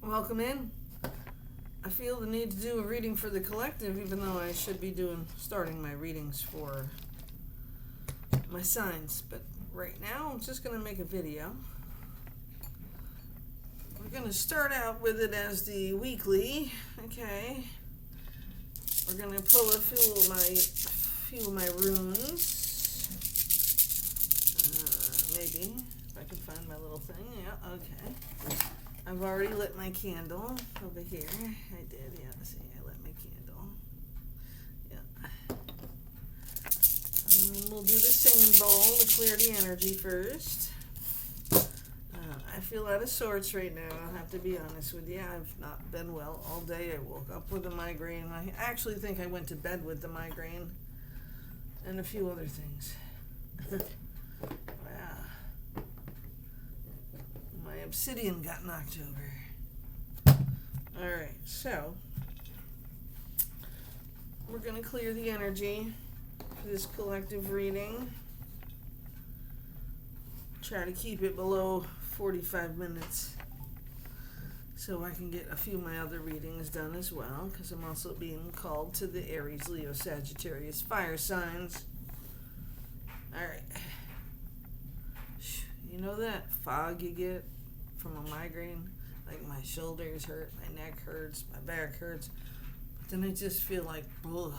Welcome in. I feel the need to do a reading for the collective, even though I should be starting my readings for my signs. But right now, I'm just going to make a video. We're going to start out with it as the weekly. Okay. We're going to pull a few of my runes. Maybe if I can find my little thing. Yeah. Okay. I've already lit my candle over here. I did, yeah. See, I lit my candle. Yeah. We'll do the singing bowl to clear the energy first. I feel out of sorts right now. I'll have to be honest with you. I've not been well all day. I woke up with a migraine. I actually think I went to bed with the migraine and a few other things. Wow. My obsidian got knocked over. Alright, so we're going to clear the energy for this collective reading. Try to keep it below 45 minutes so I can get a few of my other readings done as well, because I'm also being called to the Aries, Leo, Sagittarius fire signs. Alright. You know that fog you get from a migraine? Like my shoulders hurt, my neck hurts, my back hurts, but then I just feel like, ugh.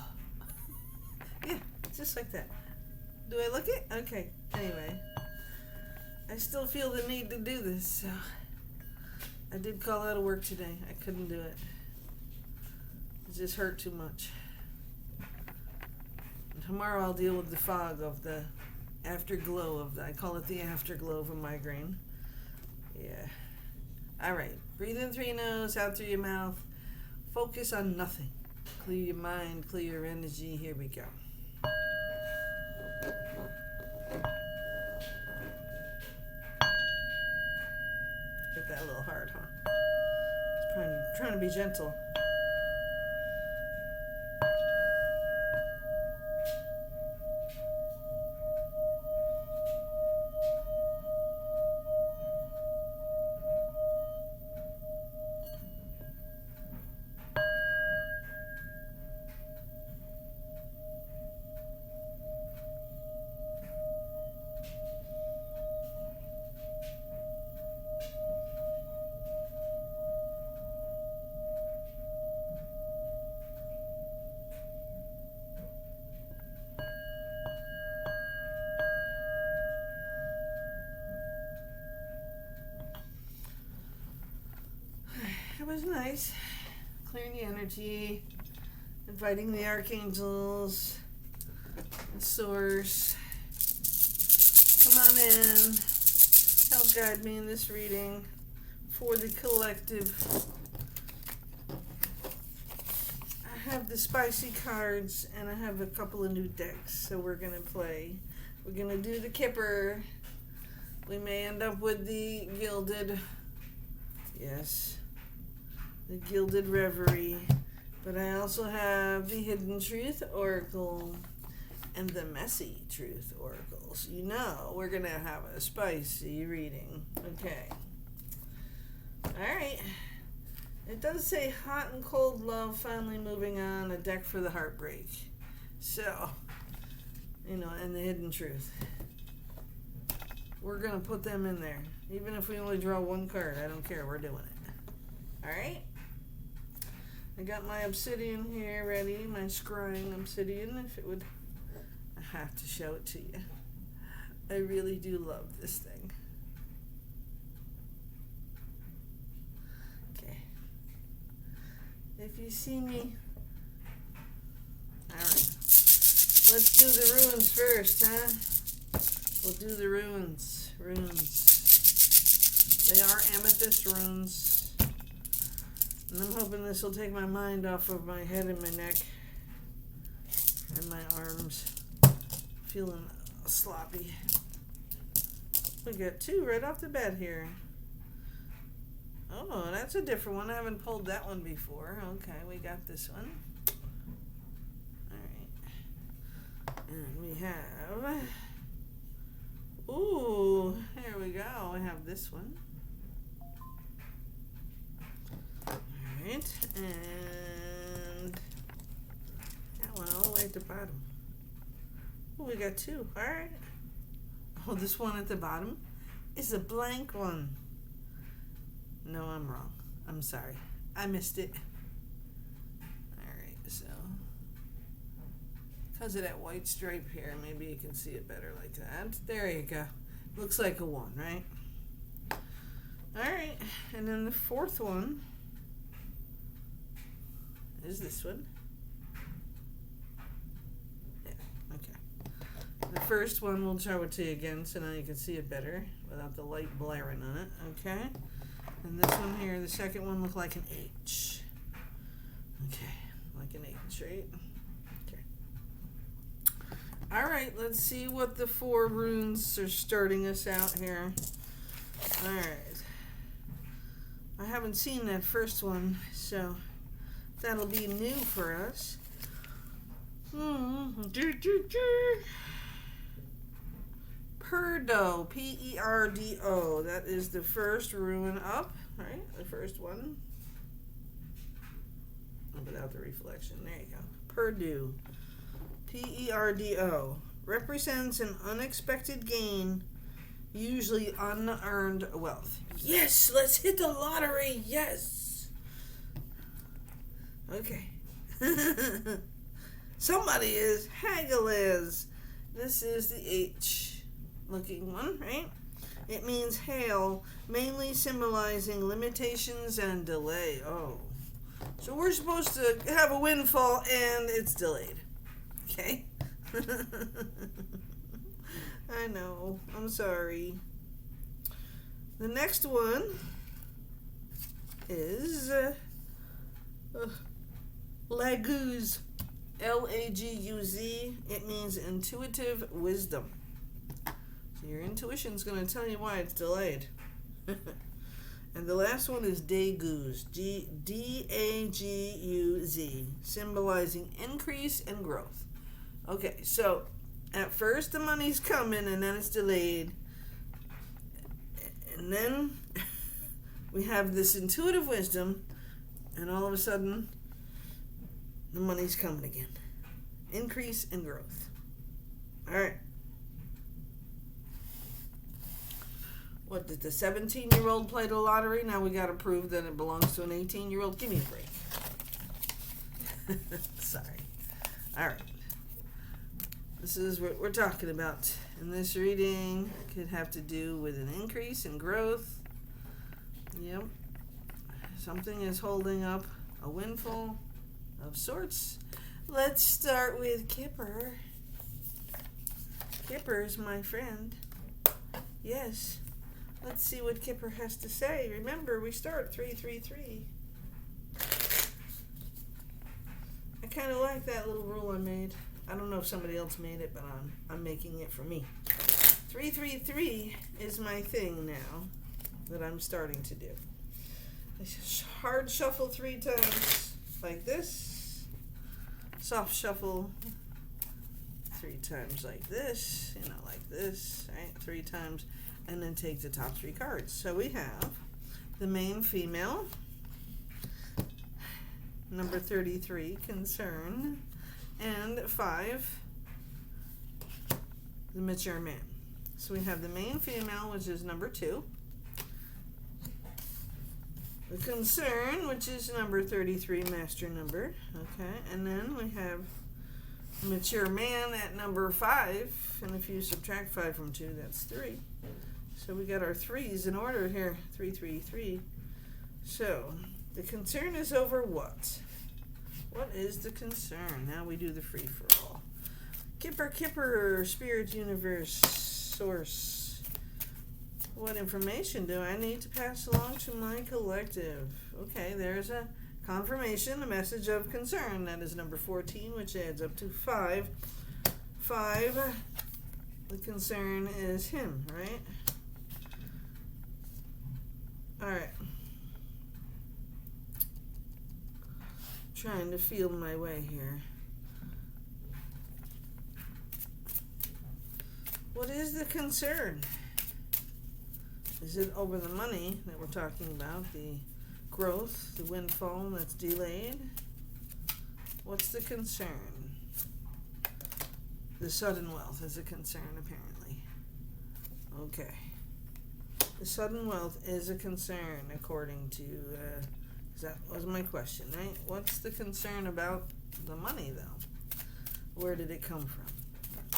Yeah, just like that. Do I look it? Okay, anyway. I still feel the need to do this, so I did call out of work today. I couldn't do it. It just hurt too much. And tomorrow I'll deal with the fog of the afterglow of I call it the afterglow of a migraine. Yeah. Alright. Breathe in through your nose, out through your mouth. Focus on nothing. Clear your mind, clear your energy. Here we go. Get that a little hard, huh? It's trying to be gentle. It was nice. Clearing the energy, inviting the archangels, the source. Come on in. Help guide me in this reading for the collective. I have the spicy cards and I have a couple of new decks, so we're going to play. We're going to do the Kipper. We may end up with the Gilded. Yes. The Gilded Reverie, but I also have the Hidden Truth Oracle and the Messy Truth Oracle. So you know we're going to have a spicy reading. Okay. Alright. It does say Hot and Cold Love, Finally Moving On, a deck for the heartbreak. So, and the Hidden Truth. We're going to put them in there. Even if we only draw one card, I don't care. We're doing it. Alright? I got my obsidian here ready, my scrying obsidian, if it would. I have to show it to you. I really do love this thing. Okay. If you see me. Alright. Let's do the runes first, huh? We'll do the runes. They are amethyst runes. And I'm hoping this will take my mind off of my head and my neck and my arms. Feeling sloppy. We got two right off the bat here. Oh, that's a different one. I haven't pulled that one before. Okay, we got this one. Alright. And we have... Ooh, here we go. I have this one. the bottom? Oh, we got two. All right. Oh, this one at the bottom is a blank one. No, I'm wrong. I'm sorry. I missed it. All right, so because of that white stripe here, maybe you can see it better like that. There you go. Looks like a 1, right? All right, and then the fourth one is this one. Yeah, okay. The first one, we'll show it to you again so now you can see it better without the light blaring on it, okay? And this one here, the second one, looked like an H. Okay, like an H, right? Okay. All right, let's see what the 4 runes are starting us out here. All right. I haven't seen that first one, so that'll be new for us. Perdo, P-E-R-D-O. That is the first rune up, right? The first one. Without the reflection. There you go. Perdo, P-E-R-D-O. Represents an unexpected gain, usually unearned wealth. Yes, let's hit the lottery. Yes. Okay. Somebody is. Haggle is. This is the H looking one, right? It means hail, mainly symbolizing limitations and delay. Oh. So we're supposed to have a windfall and it's delayed. Okay? I know. I'm sorry. The next one is Laguz. L-A-G-U-Z. It means intuitive wisdom. So your intuition's going to tell you why it's delayed. And the last one is Daguz. D-A-G-U-Z. Symbolizing increase and growth. Okay, so at first the money's coming and then it's delayed. And then we have this intuitive wisdom, and all of a sudden, the money's coming again. Increase and growth. All right. What, did the 17-year-old play the lottery? Now we got to prove that it belongs to an 18-year-old? Give me a break. Sorry. All right. This is what we're talking about. In this reading, could have to do with an increase in growth. Yep. Something is holding up a windfall of sorts. Let's start with Kipper. Kipper's my friend. Yes. Let's see what Kipper has to say. Remember, we start 333. I kind of like that little rule I made. I don't know if somebody else made it, but I'm making it for me. 333 is my thing now that I'm starting to do. I hard shuffle 3 times like this. Soft shuffle 3 times like this, like this, right? 3 times, and then take the top 3 cards. So we have the main female, number 33, concern, and 5, the mature man. So we have the main female, which is number 2, the concern, which is number 33, master number, okay, and then we have mature man at number 5, and if you subtract 5 from 2, that's 3. So we got our 3s in order here, 3, 3, 3. So the concern is over what? What is the concern? Now we do the free-for-all. Kipper, spirit universe, source. What information do I need to pass along to my collective? Okay, there's a confirmation, a message of concern. That is number 14, which adds up to 5. 5, the concern is him, right? All right. Trying to feel my way here. What is the concern? Is it over the money that we're talking about, the growth, the windfall that's delayed? What's the concern? The sudden wealth is a concern, apparently. Okay. The sudden wealth is a concern, according to, that was my question, right? What's the concern about the money, though? Where did it come from?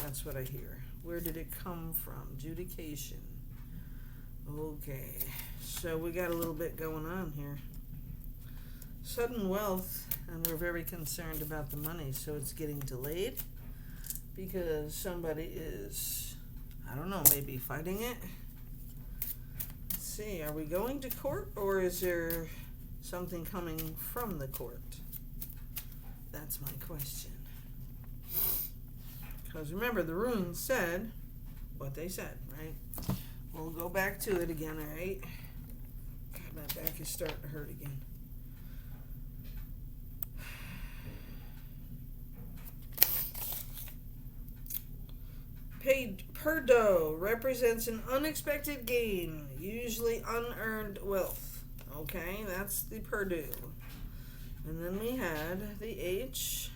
That's what I hear. Where did it come from? Judication. Okay. So we got a little bit going on here. Sudden wealth, and we're very concerned about the money, so it's getting delayed because somebody is, I don't know, maybe fighting it. Let's see, are we going to court, or is there something coming from the court? That's my question. Because remember, the runes said what they said, right? We'll go back to it again, all right? God, my back is starting to hurt again. Paid per dough represents an unexpected gain, usually unearned wealth. Okay, that's the per due. And then we had the H,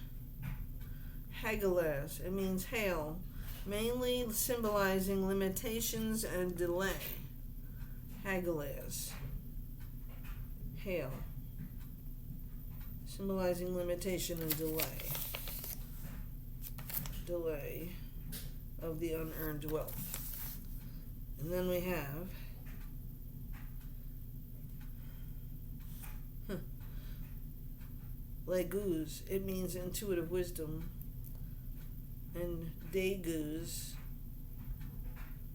hageles. It means hail, mainly symbolizing limitations and delay. Hageles. Hail. Symbolizing limitation and delay. Delay of the unearned wealth. And then we have Leguz. It means intuitive wisdom. And Deguz,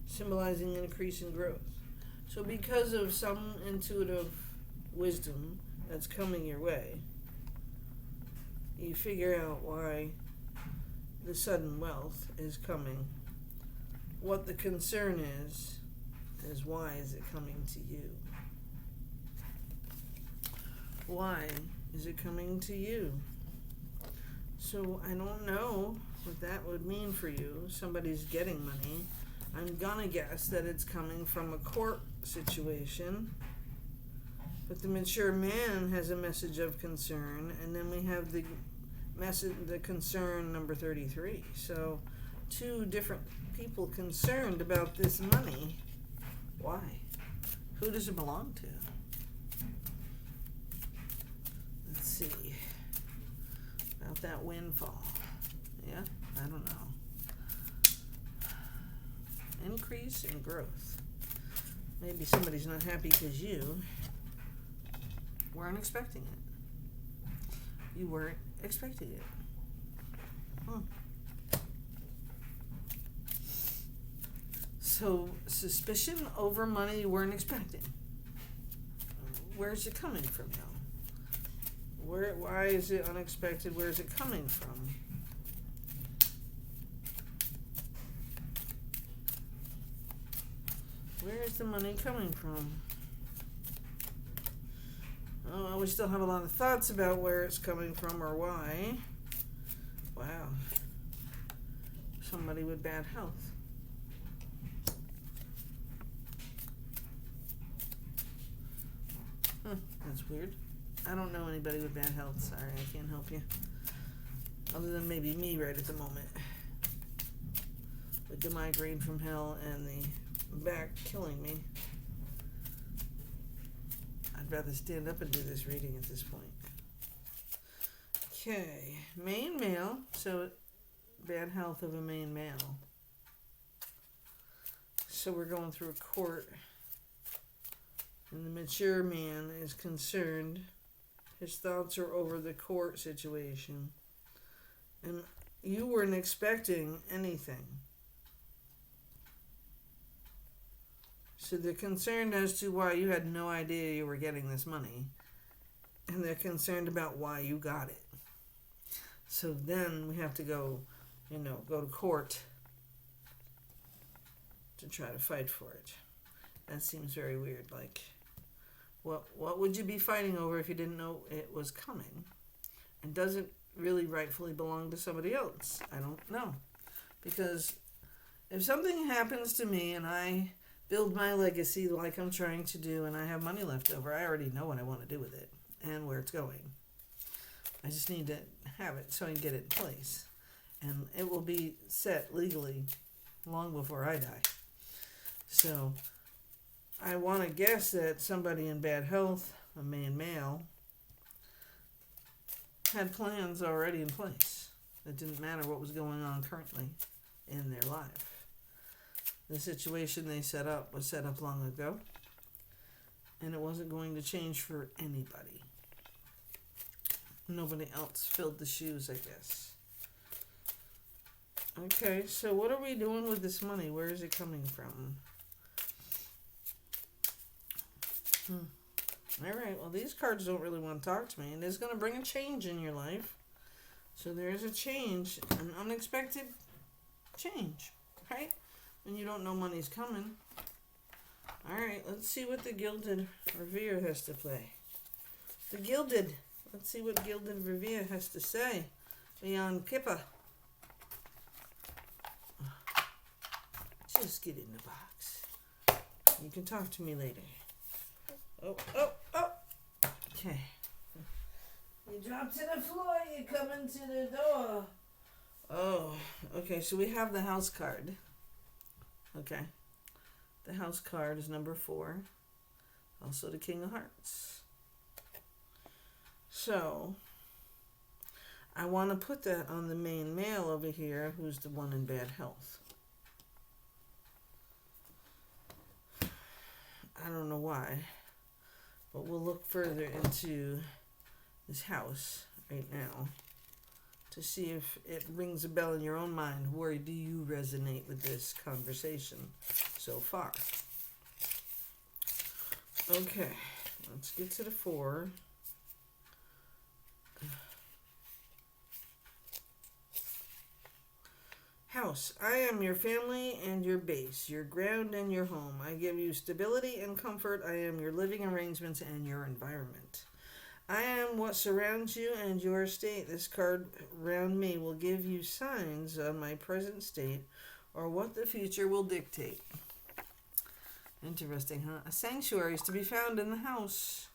symbolizing increase in growth. So because of some intuitive wisdom that's coming your way, you figure out why the sudden wealth is coming. What the concern is why is it coming to you? Why is it coming to you? So I don't know what that would mean for you. Somebody's getting money. I'm gonna guess that it's coming from a court situation. But the mature man has a message of concern, and then we have the concern number 33. So 2 different people concerned about this money. Why? Who does it belong to? Let's see. About that windfall. Yeah, I don't know. Increase in growth. Maybe somebody's not happy because you weren't expecting it. You weren't expecting it. So, suspicion over money you weren't expecting. Where's it coming from now? Why is it unexpected? Where is it coming from? Where is the money coming from? Oh, we still have a lot of thoughts about where it's coming from or why. Wow. Somebody with bad health. That's weird. I don't know anybody with bad health. Sorry, I can't help you. Other than maybe me right at the moment. With the migraine from hell and the back killing me. I'd rather stand up and do this reading at this point. Okay, main male. So, bad health of a main male. So we're going through a court. And the mature man is concerned. His thoughts are over the court situation. And you weren't expecting anything. So they're concerned as to why you had no idea you were getting this money. And they're concerned about why you got it. So then we have to go to court to try to fight for it. That seems very weird. Like, what would you be fighting over if you didn't know it was coming? And does it really rightfully belong to somebody else? I don't know. Because if something happens to me and I build my legacy like I'm trying to do and I have money left over, I already know what I want to do with it and where it's going. I just need to have it so I can get it in place. and it will be set legally long before I die. So I want to guess that somebody in bad health, a male, had plans already in place. It didn't matter what was going on currently in their life. The situation they set up was set up long ago, and it wasn't going to change for anybody. Nobody else filled the shoes, I guess. Okay, so what are we doing with this money? Where is it coming from? Alright, well, these cards don't really want to talk to me, and it's going to bring a change in your life. So there is a change, an unexpected change, right? When you don't know money's coming. Alright, let's see what the Gilded Revere has to play. The Gilded. Let's see what Gilded Revere has to say beyond Kippa. Just get in the box. You can talk to me later. Oh. Okay. You drop to the floor, you come into the door. Oh, okay, so we have the house card. Okay. The house card is number 4. Also the King of Hearts. So, I want to put that on the main male over here, who's the one in bad health. I don't know why, but we'll look further into this house right now to see if it rings a bell in your own mind. Where do you resonate with this conversation so far? Okay, let's get to the 4. House, I am your family and your base, your ground and your home. I give you stability and comfort. I am your living arrangements and your environment. I am what surrounds you and your state. This card around me will give you signs on my present state or what the future will dictate. Interesting, huh? A sanctuary is to be found in the house,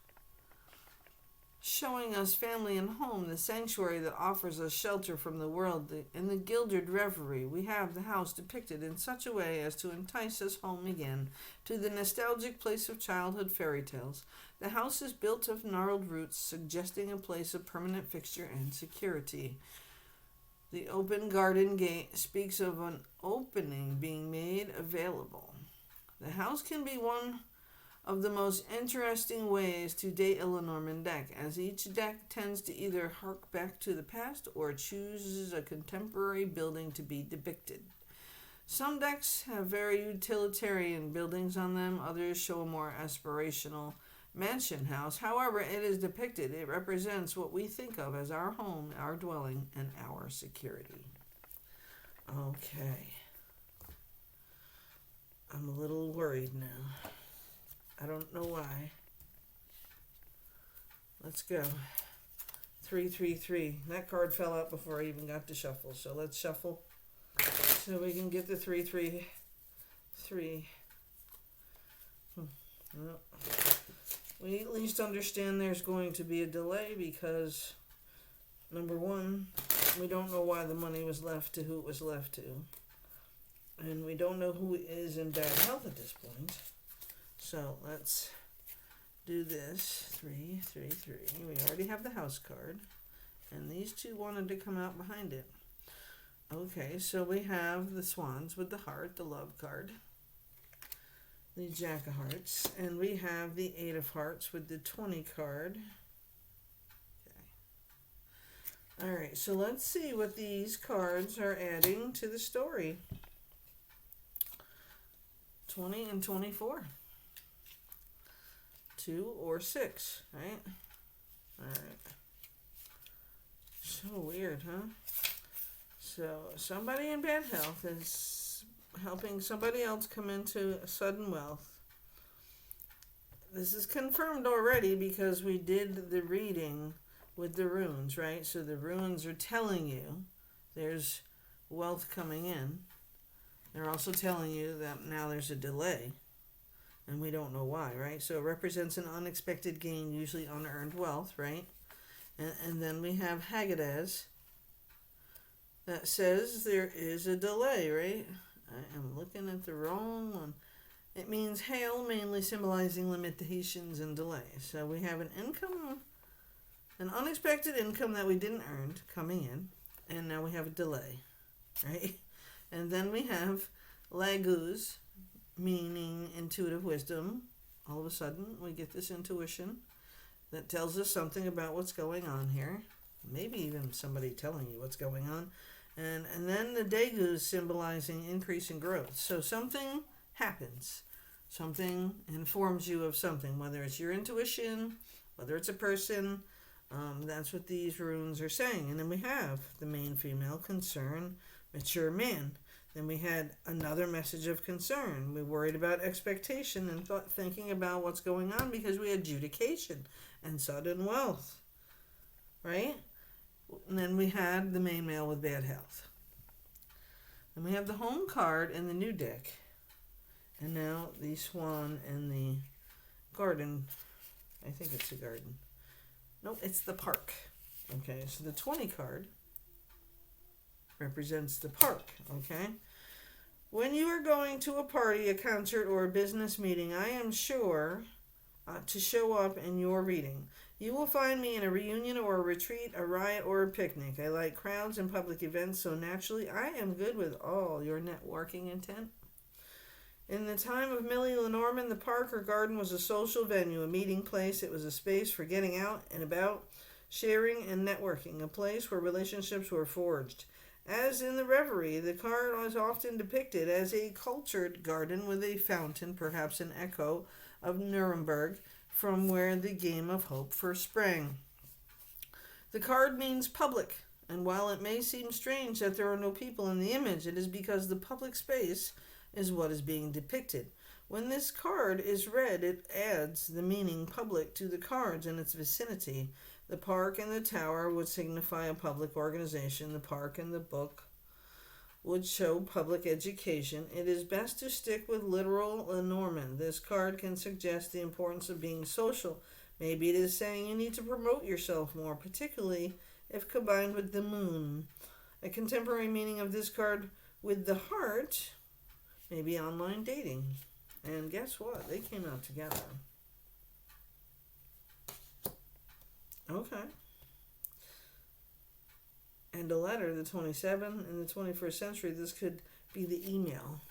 showing us family and home, the sanctuary that offers us shelter from the world. In the Gilded Reverie, we have the house depicted in such a way as to entice us home again to the nostalgic place of childhood fairy tales. The house is built of gnarled roots, suggesting a place of permanent fixture and security. The open garden gate speaks of an opening being made available. The house can be one of the most interesting ways to date a Lenormand deck, as each deck tends to either hark back to the past or chooses a contemporary building to be depicted. Some decks have very utilitarian buildings on them, others show a more aspirational mansion house. However it is depicted, it represents what we think of as our home, our dwelling, and our security. Okay. I'm a little worried now. I don't know why. Let's go. 3. That card fell out before I even got to shuffle. So let's shuffle so we can get the 3. Well, we at least understand there's going to be a delay because, number 1, we don't know why the money was left to who it was left to. And we don't know who is in bad health at this point. So let's do this. 3. We already have the house card. And these 2 wanted to come out behind it. Okay, so we have the swans with the heart, the love card. The Jack of Hearts. And we have the 8 of Hearts with the 20 card. Okay. Alright, so let's see what these cards are adding to the story. 20 and 24. 2 or 6, right? Alright. So weird, huh? So somebody in bad health is helping somebody else come into sudden wealth. This is confirmed already because we did the reading with the runes, right? So the runes are telling you there's wealth coming in. They're also telling you that now there's a delay, and we don't know why, right? So it represents an unexpected gain, usually unearned wealth, right? And then we have Haggadaz that says there is a delay, right? I am looking at the wrong one. It means hail, mainly symbolizing limitations and delays. So we have an unexpected income that we didn't earn coming in, and now we have a delay, right? And then we have laguz, meaning intuitive wisdom. All of a sudden, we get this intuition that tells us something about what's going on here. Maybe even somebody telling you what's going on. And then the deguz symbolizing increase in growth. So something happens. Something informs you of something, whether it's your intuition, whether it's a person. That's what these runes are saying. And then we have the main female, concern, mature man. Then we had another message of concern. We worried about expectation and thinking about what's going on because we had judication and sudden wealth, right? And then we had the main male with bad health. And we have the home card in the new deck. And now the swan and the garden. I think it's the garden. No, it's the park. Okay, so the 20 card represents the park, okay? When you are going to a party, a concert, or a business meeting, I am sure to show up in your reading. You will find me in a reunion or a retreat, a riot, or a picnic. I like crowds and public events, so naturally I am good with all your networking intent. In the time of Millie Lenormand, the park or garden was a social venue, a meeting place. It was a space for getting out and about, sharing and networking, a place where relationships were forged. As in the Reverie, the card was often depicted as a cultured garden with a fountain, perhaps an echo of Nuremberg, from where the game of hope first sprang. The card means public, and while it may seem strange that there are no people in the image, it is because the public space is what is being depicted. When this card is read, it adds the meaning public to the cards in its vicinity. The park and the tower would signify a public organization. The park and the book would show public education. It is best to stick with literal Lenormand. This card can suggest the importance of being social. Maybe it is saying you need to promote yourself more, particularly if combined with the moon. A contemporary meaning of this card with the heart may be online dating. And guess what? They came out together. Okay. And a letter, the 27 in the 21st century, this could be the email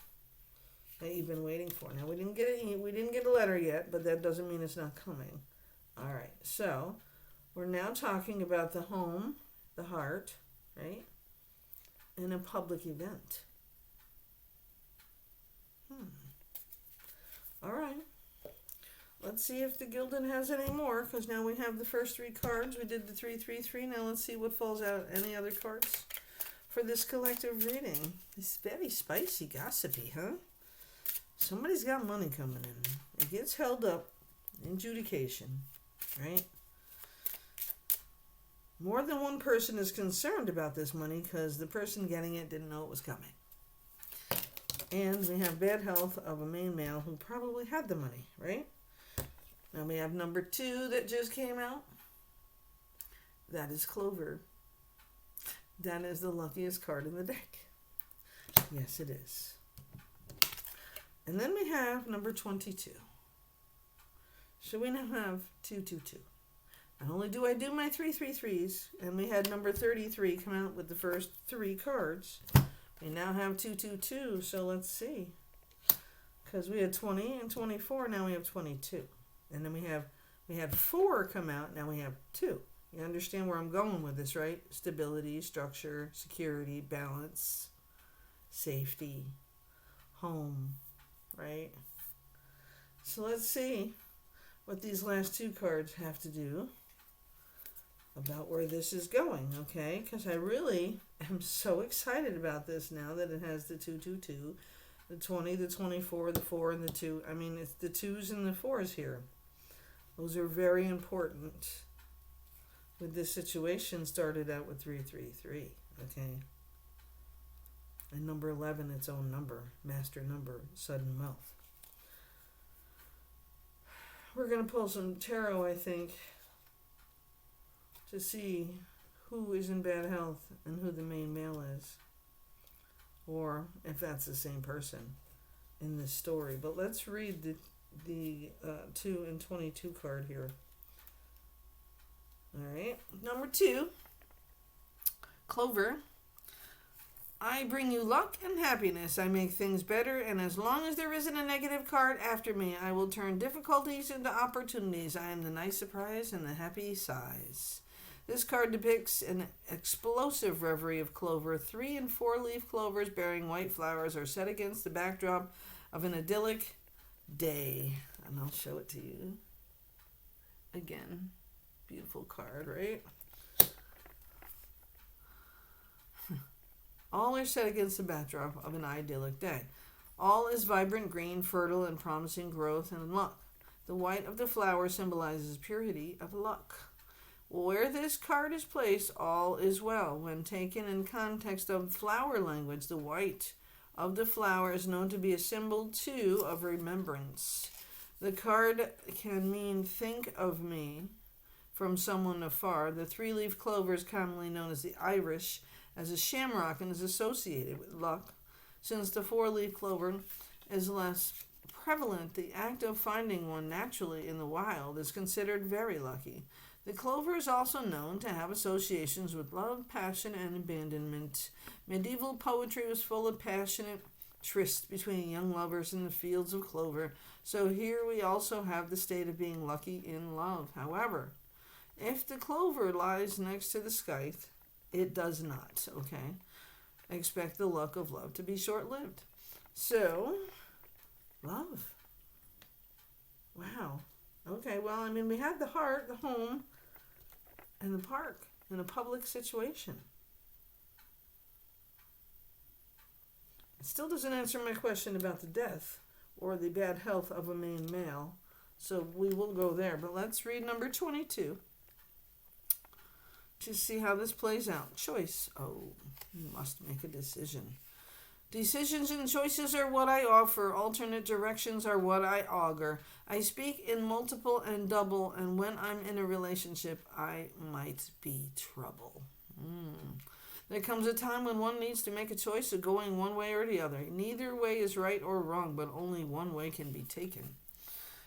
that you've been waiting for. Now we didn't get a letter yet, but that doesn't mean it's not coming. All right. So, we're now talking about the home, the heart, right? In a public event. All right. Let's see if the Gildan has any more, because now we have the first three cards. We did the 333. Now let's see what falls out. Any other cards for this collective reading? It's very spicy, gossipy, huh? Somebody's got money coming in. It gets held up in judication, right? More than one person is concerned about this money because the person getting it didn't know it was coming. And we have bad health of a main male who probably had the money, right? Now we have number 2 that just came out. That is Clover. That is the luckiest card in the deck. Yes, it is. And then we have number 22. So we now have 222. Not only do I do my 333s, and we had number 33 come out with the first 3 cards, we now have 222, so let's see. Because we had 20 and 24, now we have 22. And then we had 4 come out, now we have 2. You understand where I'm going with this, right? Stability, structure, security, balance, safety, home, right? So let's see what these last 2 cards have to do about where this is going, okay? Because I really am so excited about this now that it has the 222, the 20, the 24, the 4, and the 2. I mean, it's the 2s and the 4s here. Those are very important. With this situation, started out with 333, okay? And number 11, its own number, master number, sudden wealth. We're going to pull some tarot, I think, to see who is in bad health and who the main male is, or if that's the same person in this story. But let's read the 2 and 22 card here. All right, number 2, Clover. I bring you luck and happiness. I make things better, and as long as there isn't a negative card after me, I will turn difficulties into opportunities. I am the nice surprise and the happy sighs. This card depicts an explosive reverie of clover. 3 and 4 leaf clovers bearing white flowers are set against the backdrop of an idyllic day. And I'll show it to you again. Beautiful card, right? All are set against the backdrop of an idyllic day. All is vibrant green, fertile, and promising growth and luck. The white of the flower symbolizes purity of luck. Where this card is placed, all is well. When taken in context of flower language, the white of the flower is known to be a symbol, too, of remembrance. The card can mean think of me from someone afar. The 3-leaf clover is commonly known as the Irish, as a shamrock, and is associated with luck. Since the 4-leaf clover is less prevalent, the act of finding one naturally in the wild is considered very lucky. The clover is also known to have associations with love, passion, and abandonment. Medieval poetry was full of passionate trysts between young lovers in the fields of clover, so here we also have the state of being lucky in love. However, if the clover lies next to the scythe, it does not, okay? Expect the luck of love to be short-lived. So, love. Wow. Okay, well, I mean, we have the heart, the home, and the park in a public situation. It still doesn't answer my question about the death or the bad health of a main male, so we will go there. But let's read number 22. To see how this plays out. Choice. Oh, you must make a decision. Decisions and choices are what I offer. Alternate directions are what I augur. I speak in multiple and double, and when I'm in a relationship, I might be trouble. There comes a time when one needs to make a choice of going one way or the other. Neither way is right or wrong, but only one way can be taken.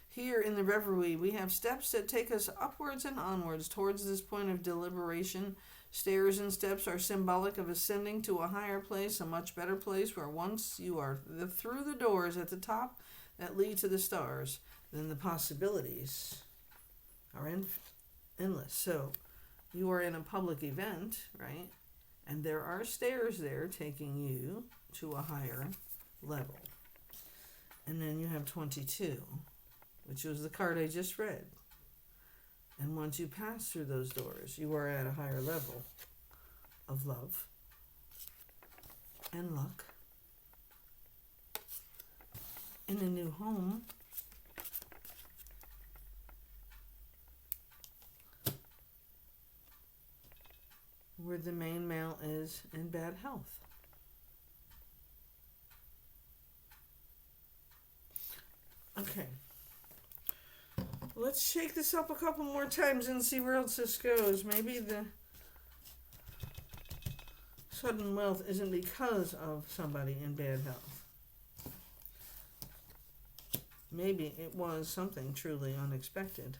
Here in the reverie, we have steps that take us upwards and onwards towards this point of deliberation. Stairs and steps are symbolic of ascending to a higher place, a much better place, where once you are through the doors at the top that lead to the stars, then the possibilities are endless. So you are in a public event, right? And there are stairs there taking you to a higher level. And then you have 22. Which was the card I just read. And once you pass through those doors, you are at a higher level of love and luck in a new home. Where the main male is in bad health. Okay. Let's shake this up a couple more times and see where else this goes. Maybe the sudden wealth isn't because of somebody in bad health. Maybe it was something truly unexpected.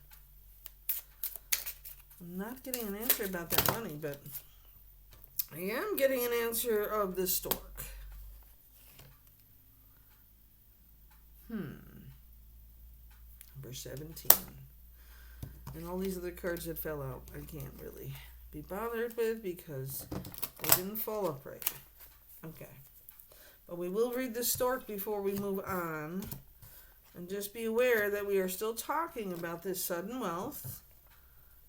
I'm not getting an answer about that money, but I am getting an answer of the stork. Number 17. And all these other cards that fell out, I can't really be bothered with because they didn't fall upright. Okay. But we will read the stork before we move on. And just be aware that we are still talking about this sudden wealth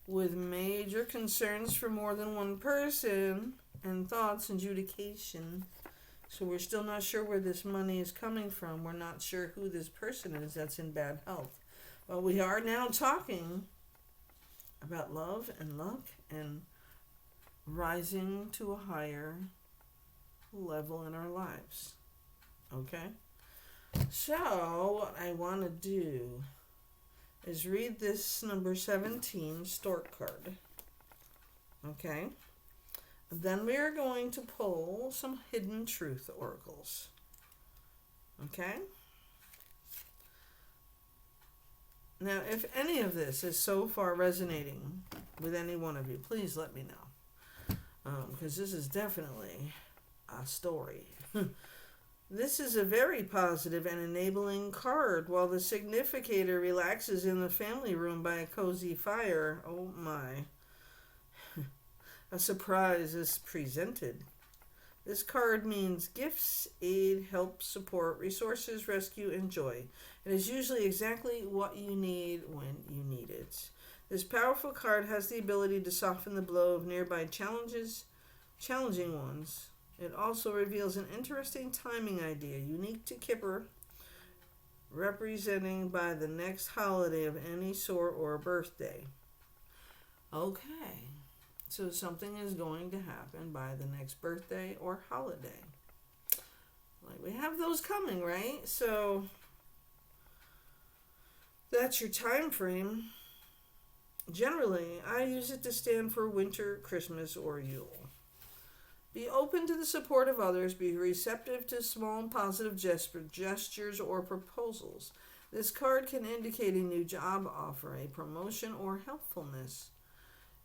with major concerns for more than one person and thoughts and judication. So we're still not sure where this money is coming from. We're not sure who this person is that's in bad health. But we are now talking about love and luck and rising to a higher level in our lives. Okay? So what I want to do is read this number 17 stork card. Okay? Then we are going to pull some hidden truth oracles. Okay? Now, if any of this is so far resonating with any one of you, please let me know. Because this is definitely a story. This is a very positive and enabling card. While the significator relaxes in the family room by a cozy fire, oh my, a surprise is presented. This card means gifts, aid, help, support, resources, rescue, and joy. It is usually exactly what you need when you need it. This powerful card has the ability to soften the blow of nearby challenging ones. It also reveals an interesting timing idea, unique to Kipper, representing by the next holiday of any sort or birthday. Okay, so something is going to happen by the next birthday or holiday. Like, we have those coming, right? So that's your time frame. Generally, I use it to stand for winter, Christmas, or Yule. Be open to the support of others. Be receptive to small positive gestures or proposals. This card can indicate a new job offer, a promotion, or helpfulness.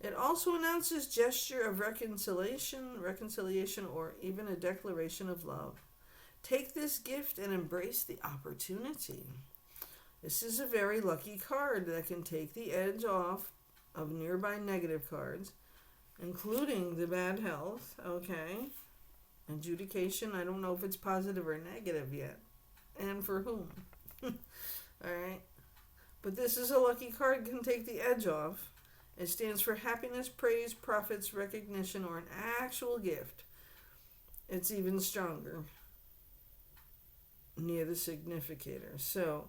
It also announces gesture of reconciliation, or even a declaration of love. Take this gift and embrace the opportunity. This is a very lucky card that can take the edge off of nearby negative cards, including the bad health, okay? And Judication, I don't know if it's positive or negative yet. And for whom? Alright? But this is a lucky card, can take the edge off. It stands for happiness, praise, profits, recognition, or an actual gift. It's even stronger near the significator. So,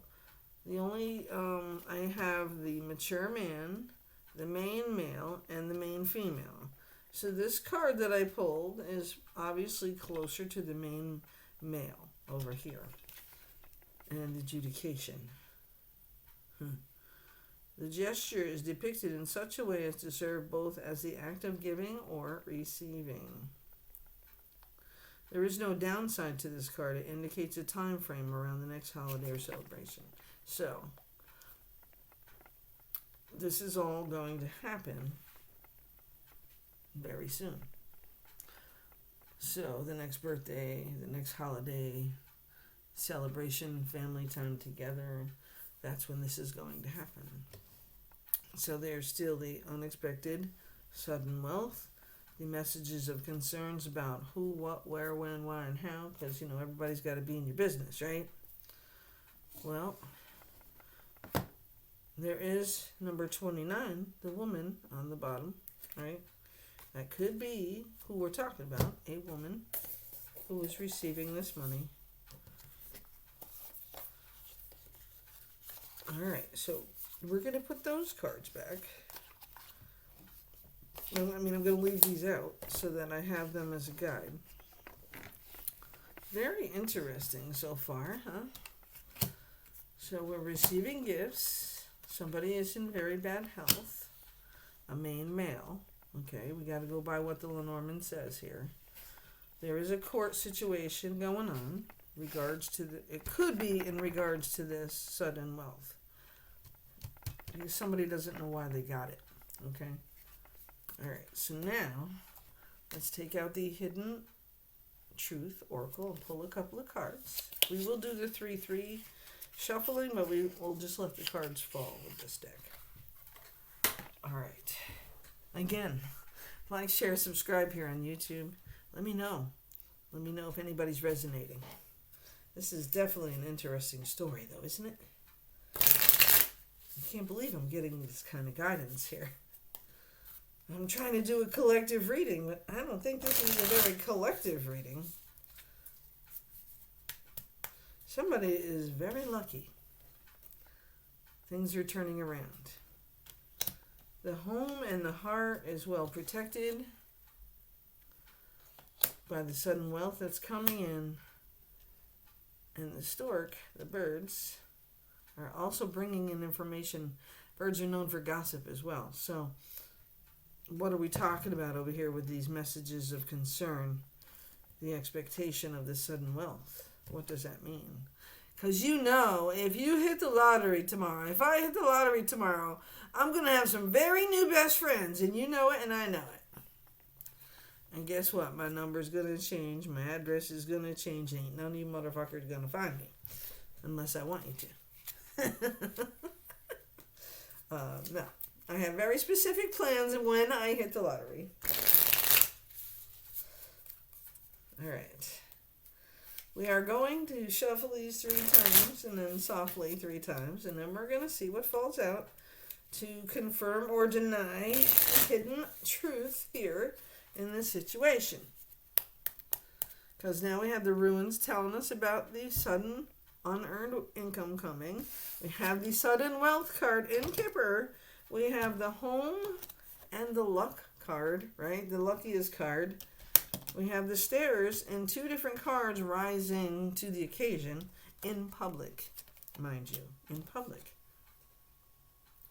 the only, I have the mature man, the main male, and the main female. So this card that I pulled is obviously closer to the main male over here. And the Judication. The gesture is depicted in such a way as to serve both as the act of giving or receiving. There is no downside to this card. It indicates a time frame around the next holiday or celebration. So, this is all going to happen very soon. So, the next birthday, the next holiday, celebration, family time together, that's when this is going to happen. So, there's still the unexpected, sudden wealth, the messages of concerns about who, what, where, when, why, and how, because, everybody's got to be in your business, right? Well, there is number 29, the woman on the bottom, right? That could be who we're talking about, a woman who is receiving this money. All right, so we're going to put those cards back. I'm going to leave these out so that I have them as a guide. Very interesting so far, huh? So we're receiving gifts. Somebody is in very bad health. A main male. Okay, we got to go by what the Lenormand says here. There is a court situation going on. It could be in regards to this sudden wealth. Because somebody doesn't know why they got it. Okay? Alright, so now let's take out the hidden truth oracle and pull a couple of cards. We will do the 3-3 shuffling, but we will just let the cards fall with this deck. Alright. Again, like, share, subscribe here on YouTube. Let me know. Let me know if anybody's resonating. This is definitely an interesting story, though, isn't it? I can't believe I'm getting this kind of guidance here. I'm trying to do a collective reading, but I don't think this is a very collective reading. Somebody is very lucky. Things are turning around. The home and the heart is well protected by the sudden wealth that's coming in. And the stork, the birds, are also bringing in information. Birds are known for gossip as well. So what are we talking about over here with these messages of concern? The expectation of the sudden wealth. What does that mean? Because if you hit the lottery tomorrow, if I hit the lottery tomorrow, I'm going to have some very new best friends, and you know it, and I know it. And guess what? My number's going to change. My address is going to change. Ain't none of you motherfuckers going to find me. Unless I want you to. No. I have very specific plans when I hit the lottery. All right. We are going to shuffle these 3 times and then softly 3 times, and then we're going to see what falls out to confirm or deny the hidden truth here in this situation. Because now we have the ruins telling us about the sudden unearned income coming. We have the sudden wealth card in Kipper. We have the home and the luck card, right? The luckiest card. We have the stairs and 2 different cards rising to the occasion in public, mind you, in public.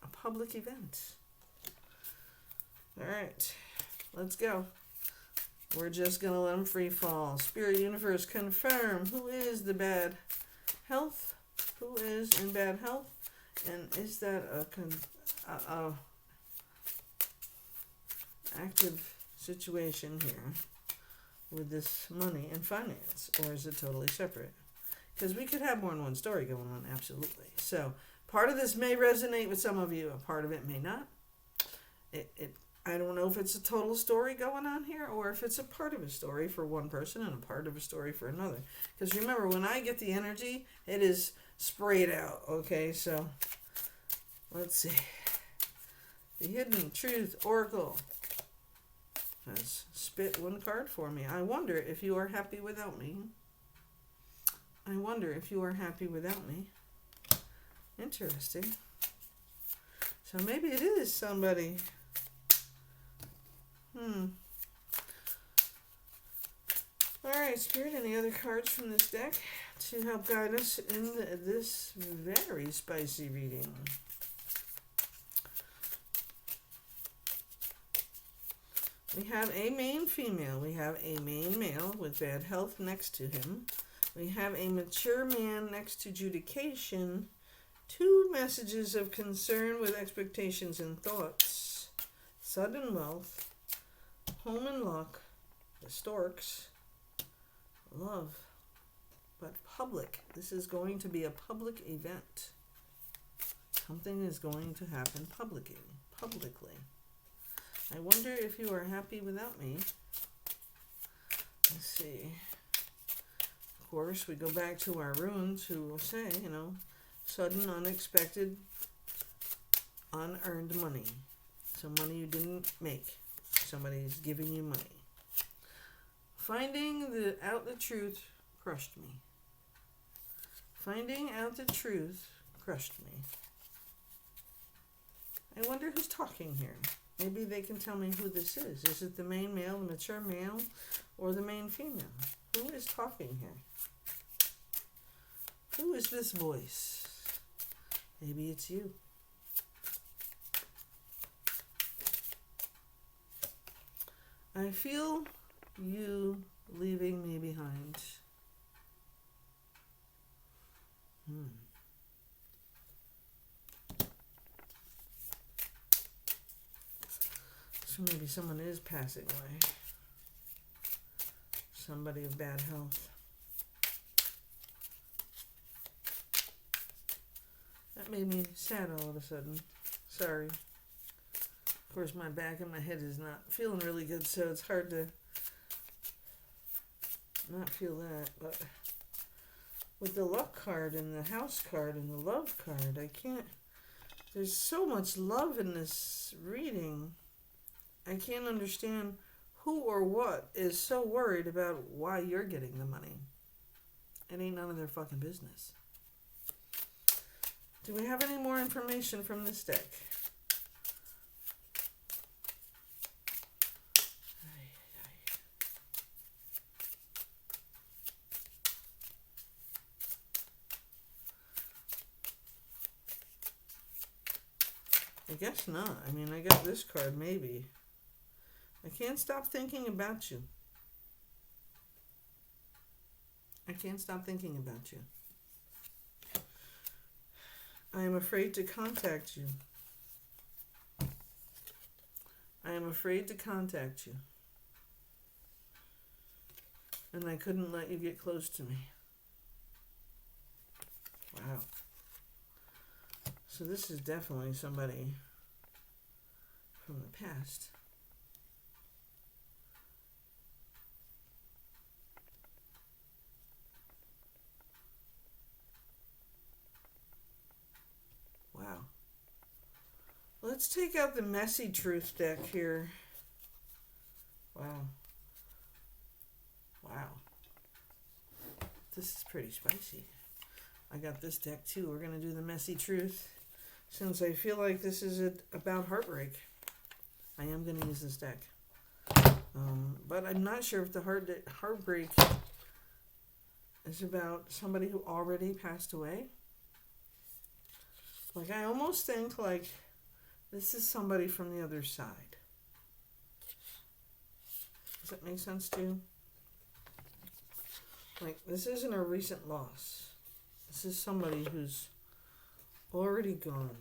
A public event. All right, let's go. We're just going to let them free fall. Spirit universe, confirm who is the bad health, who is in bad health, and is that a active situation here with this money and finance, or is it totally separate? Because we could have more than one story going on, absolutely. So part of this may resonate with some of you, a part of it may not. I don't know if it's a total story going on here, or if it's a part of a story for one person and a part of a story for another. Because remember, when I get the energy, it is sprayed out. Okay, so let's see. The Hidden Truth Oracle has spit 1 card for me. I wonder if you are happy without me. I wonder if you are happy without me. Interesting. So maybe it is somebody. Alright, Spirit, any other cards from this deck to help guide us in this very spicy reading? We have a main female. We have a main male with bad health next to him. We have a mature man next to Judication. 2 messages of concern with expectations and thoughts. Sudden wealth. Home and luck. The storks. Love. But public. This is going to be a public event. Something is going to happen publicly. I wonder if you are happy without me. Let's see. Of course, we go back to our runes who will say, sudden, unexpected, unearned money. Some money you didn't make. Somebody's giving you money. Finding out the truth crushed me. Finding out the truth crushed me. I wonder who's talking here. Maybe they can tell me who this is. Is it the main male, the mature male, or the main female? Who is talking here? Who is this voice? Maybe it's you. I feel you leaving me behind. So maybe someone is passing away. Somebody of bad health. That made me sad all of a sudden. Sorry. Of course, my back and my head is not feeling really good, so it's hard to not feel that. But with the luck card and the house card and the love card, I can't. There's so much love in this reading. I can't understand who or what is so worried about why you're getting the money. It ain't none of their fucking business. Do we have any more information from this deck? I guess not. I mean, I got this card, maybe. I can't stop thinking about you. I can't stop thinking about you. I am afraid to contact you. I am afraid to contact you. And I couldn't let you get close to me. Wow. So this is definitely somebody from the past. Wow. Let's take out the messy truth deck here. Wow. Wow. This is pretty spicy. I got this deck too. We're going to do the messy truth. Since I feel like this is about heartbreak, I am going to use this deck. But I'm not sure if the heartbreak is about somebody who already passed away. Like, I almost think like this is somebody from the other side. Does that make sense to you? Like, this isn't a recent loss. This is somebody who's already gone.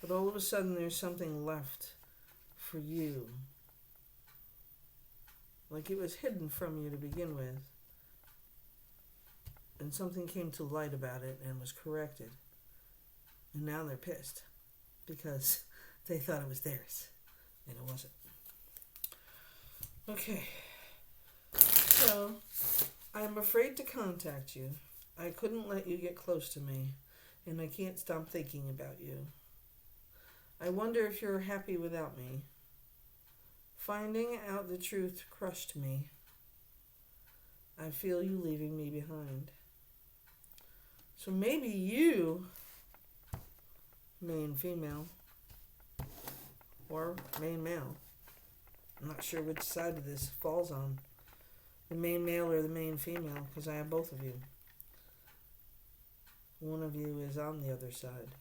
But all of a sudden there's something left for you. Like it was hidden from you to begin with. And something came to light about it and was corrected. And now they're pissed because they thought it was theirs and it wasn't. Okay. So, I'm afraid to contact you. I couldn't let you get close to me, and I can't stop thinking about you. I wonder if you're happy without me. Finding out the truth crushed me. I feel you leaving me behind. So maybe you, main female, or main male, I'm not sure which side of this falls on. The main male or the main female, because I have both of you. One of you is on the other side.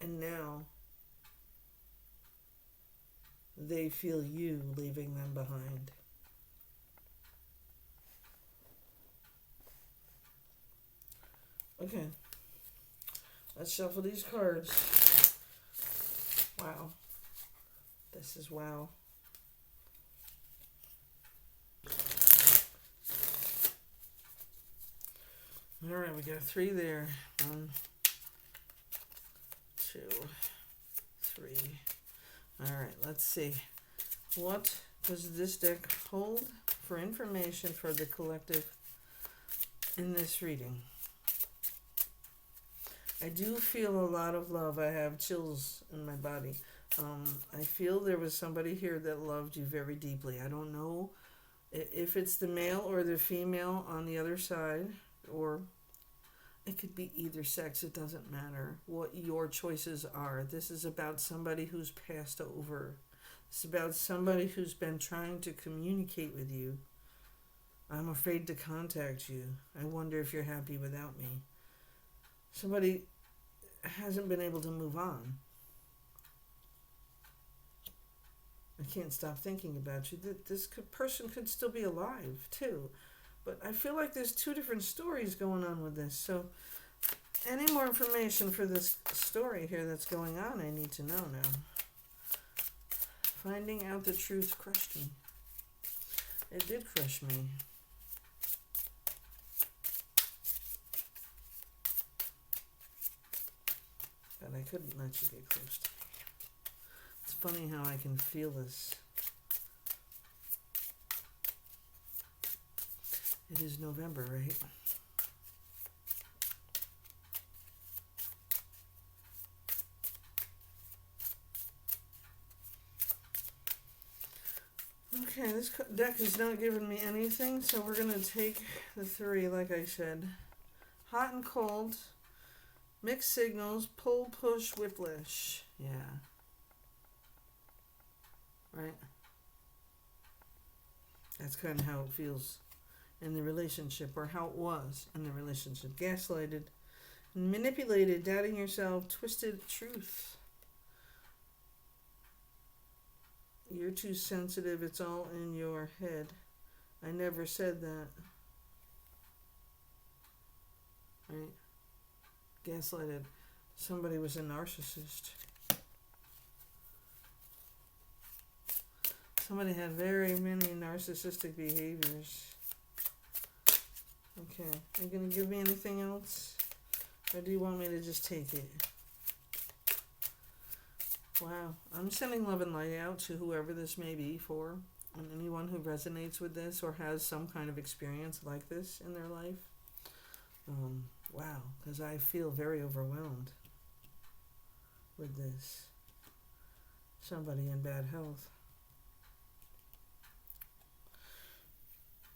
And now they feel you leaving them behind. Okay. Let's shuffle these cards. Wow. This is wow. All right, we got 3 there. 1, 2, 3. All right, let's see. What does this deck hold for information for the collective in this reading? I do feel a lot of love. I have chills in my body. I feel there was somebody here that loved you very deeply. I don't know if it's the male or the female on the other side, or it could be either sex. It doesn't matter what your choices are. This is about somebody who's passed over. It's about somebody who's been trying to communicate with you. I'm afraid to contact you. I wonder if you're happy without me. Somebody hasn't been able to move on. I can't stop thinking about you. This person could still be alive, too. But I feel like there's 2 different stories going on with this. So any more information for this story here that's going on, I need to know now. Finding out the truth crushed me. It did crush me. But I couldn't let you get close to me. It's funny how I can feel this. It is November, right? Okay, this deck is not giving me anything, so we're going to take the 3, like I said. Hot and cold, mixed signals, pull, push, whiplash. Yeah. Right? That's kind of how it feels in the relationship, or how it was in the relationship. Gaslighted Manipulated, doubting yourself, twisted truth. You're too sensitive, it's all in your head. I never said that. Right? Gaslighted. Somebody was a narcissist. Somebody had very many narcissistic behaviors. Okay. Are you going to give me anything else? Or do you want me to just take it? Wow. I'm sending love and light out to whoever this may be for. And anyone who resonates with this or has some kind of experience like this in their life. Wow. Because I feel very overwhelmed with this. Somebody in bad health.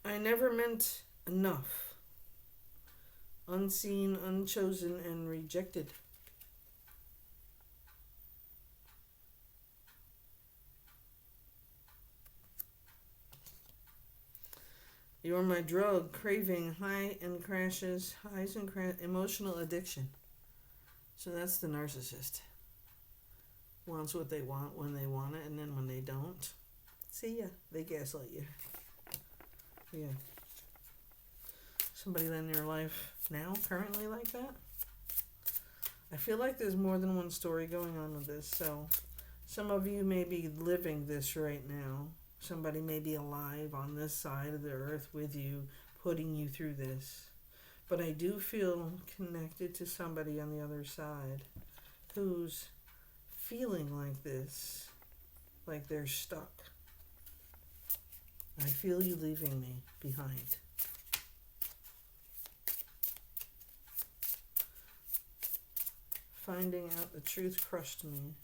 I never meant enough. Unseen, unchosen, and rejected. You're my drug, craving, highs and crashes, emotional addiction. So that's the narcissist. Wants what they want when they want it, and then when they don't, see ya. They gaslight you. Yeah. Somebody in your life now, currently like that? I feel like there's more than one story going on with this, so some of you may be living this right now. Somebody may be alive on this side of the earth with you, putting you through this. But I do feel connected to somebody on the other side who's feeling like this, like they're stuck. I feel you leaving me behind. Finding out the truth crushed me.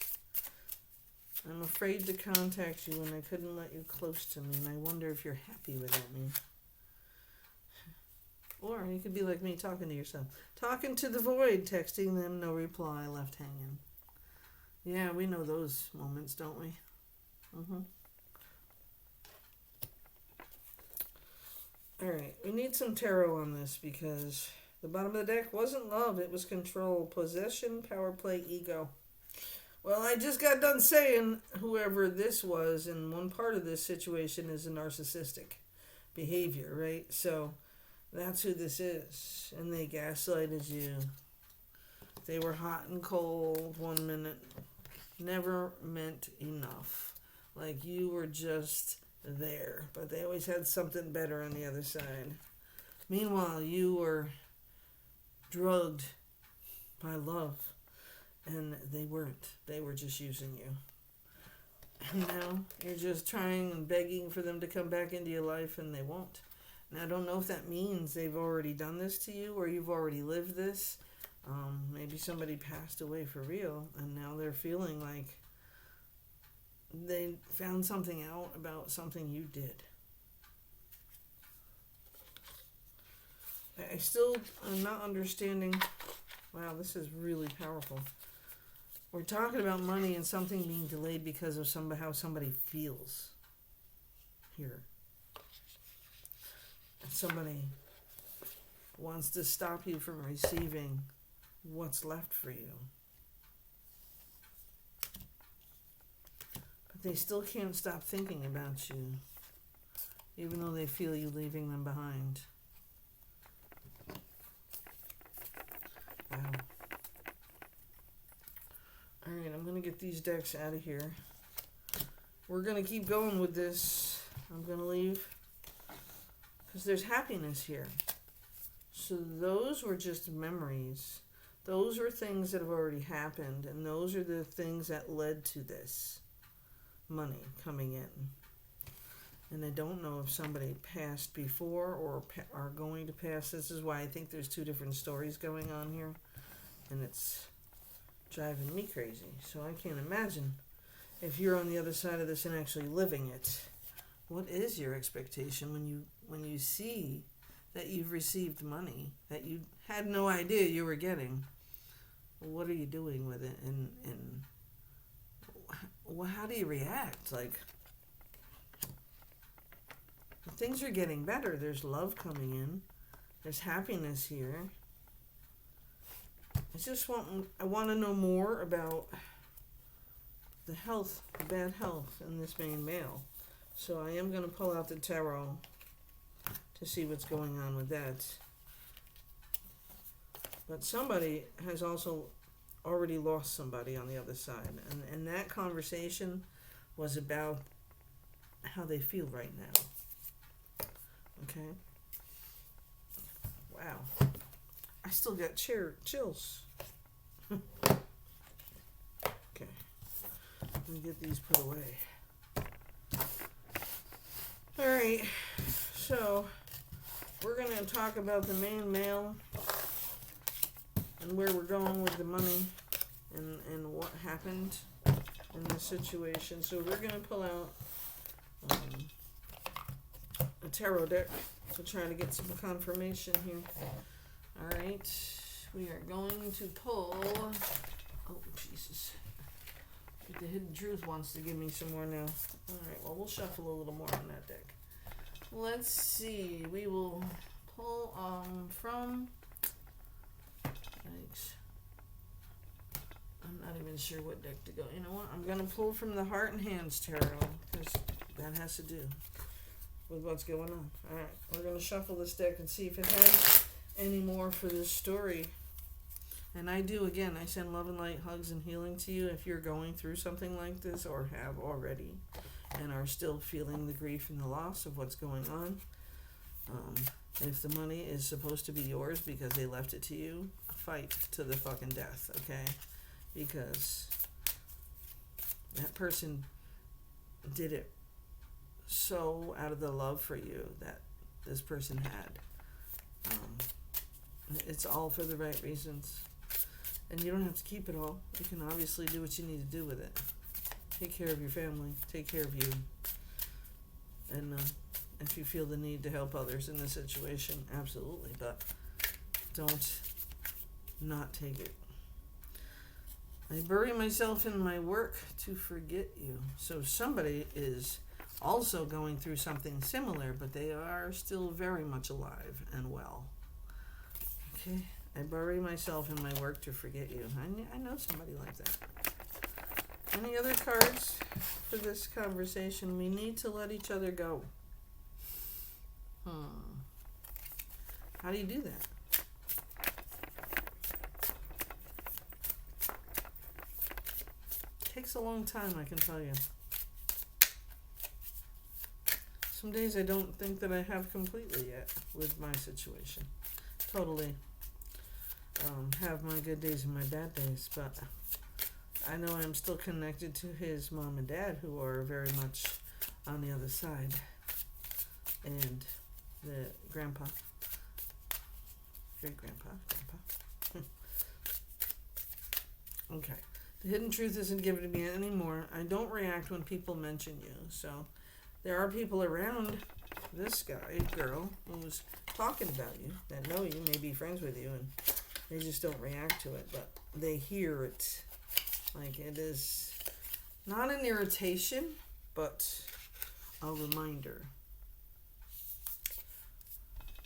I'm afraid to contact you and I couldn't let you close to me, and I wonder if you're happy without me. Or you could be like me, talking to yourself. Talking to the void, texting them, no reply, left hanging. Yeah, we know those moments, don't we? Alright, we need some tarot on this because the bottom of the deck wasn't love, it was control, possession, power play, ego. Well, I just got done saying whoever this was in one part of this situation is a narcissistic behavior, right? So that's who this is. And they gaslighted you. They were hot and cold 1 minute. Never meant enough. Like you were just there. But they always had something better on the other side. Meanwhile, you were drugged by love. And they weren't. They were just using you. And now you're just trying and begging for them to come back into your life, and they won't. And I don't know if that means they've already done this to you or you've already lived this. Maybe somebody passed away for real, and now they're feeling like they found something out about something you did. I still am not understanding. Wow, this is really powerful. We're talking about money and something being delayed because of how somebody feels here. Somebody wants to stop you from receiving what's left for you. But they still can't stop thinking about you, even though they feel you leaving them behind. Wow. Alright, I'm going to get these decks out of here. We're going to keep going with this. I'm going to leave because there's happiness here. So those were just memories. Those were things that have already happened, and those are the things that led to this money coming in. And I don't know if somebody passed before or are going to pass. This is why I think there's two different stories going on here, and it's driving me crazy. So I can't imagine if you're on the other side of this and actually living it. What is your expectation when you see that you've received money that you had no idea you were getting? What are you doing with it? And how do you react? Like, things are getting better. There's love coming in. There's happiness here. I want to know more about the bad health in this main male. So I am going to pull out the tarot to see what's going on with that. But somebody has also already lost somebody on the other side. And that conversation was about how they feel right now. Okay? Wow. I still got chills. Okay. Let me get these put away. Alright. So, we're going to talk about the main male and where we're going with the money and what happened in this situation. So we're going to pull out a tarot deck to try to get some confirmation here. Alright, we are going to pull, oh Jesus, the Hidden Truth wants to give me some more now. Alright, well we'll shuffle a little more on that deck. Let's see, we will pull from, yikes, I'm not even sure what deck to go. You know what, I'm going to pull from the Heart and Hands Tarot, because that has to do with what's going on. Alright, we're going to shuffle this deck and see if it has any more for this story. And I do, again, I send love and light, hugs and healing to you if you're going through something like this or have already and are still feeling the grief and the loss of what's going on. If the money is supposed to be yours because they left it to you, fight to the fucking death, okay? Because that person did it so out of the love for you that this person had. It's all for the right reasons. And you don't have to keep it all. You can obviously do what you need to do with it. Take care of your family. Take care of you. And if you feel the need to help others in this situation, absolutely. But don't not take it. I bury myself in my work to forget you. So somebody is also going through something similar, but they are still very much alive and well. Okay, I bury myself in my work to forget you. I know somebody like that. Any other cards for this conversation? We need to let each other go. How do you do that? Takes a long time, I can tell you. Some days I don't think that I have completely yet with my situation. Totally. Have my good days and my bad days, but I know I'm still connected to his mom and dad, who are very much on the other side, and the great grandpa. Okay, the Hidden Truth isn't given to me anymore. I don't react when people mention you, so there are people around this girl, who's talking about you, that know you, may be friends with you, and they just don't react to it, but they hear it. Like, it is not an irritation, but a reminder.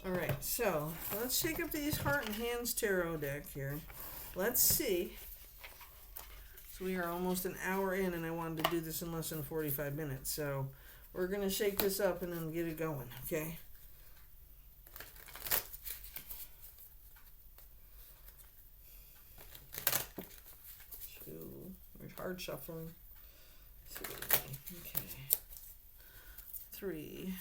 Alright, so let's shake up these Heart and Hands Tarot deck here. Let's see. So we are almost an hour in, and I wanted to do this in less than 45 minutes, so we're going to shake this up and then get it going, okay? We're hard shuffling. 2, okay. 3.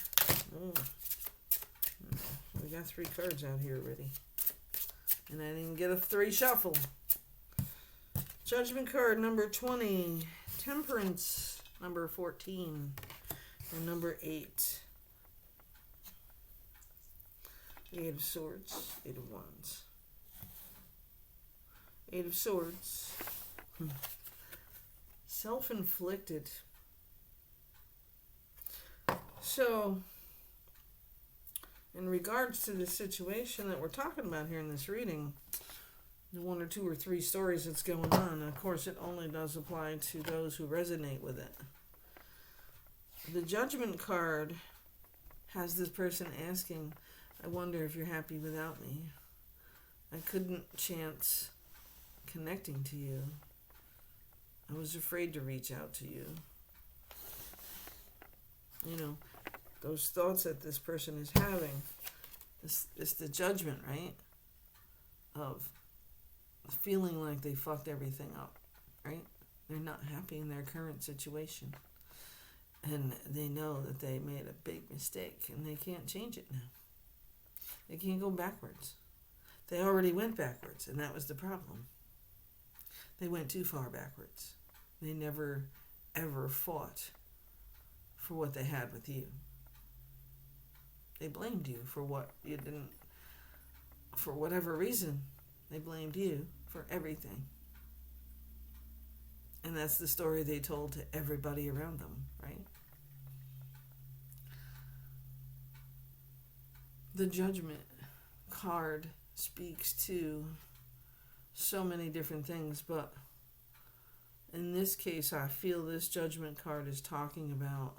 We got 3 cards out here already. And I didn't even get a 3 shuffle. Judgment card number 20. Temperance number 14. And number 8. 8 of Swords. 8 of Wands. 8 of Swords. Self-inflicted. So, in regards to the situation that we're talking about here in this reading, the 1 or 2 or 3 stories that's going on, of course it only does apply to those who resonate with it. The Judgment card has this person asking, I wonder if you're happy without me. I couldn't chance connecting to you. I was afraid to reach out to you. You know, those thoughts that this person is having, it's the judgment, right? Of feeling like they fucked everything up, right? They're not happy in their current situation. And they know that they made a big mistake and they can't change it now. They can't go backwards. They already went backwards, and that was the problem. They went too far backwards. They never, ever fought for what they had with you. They blamed you for what you didn't, for whatever reason. They blamed you for everything. And that's the story they told to everybody around them, right? The Judgment card speaks to so many different things, but in this case, I feel this Judgment card is talking about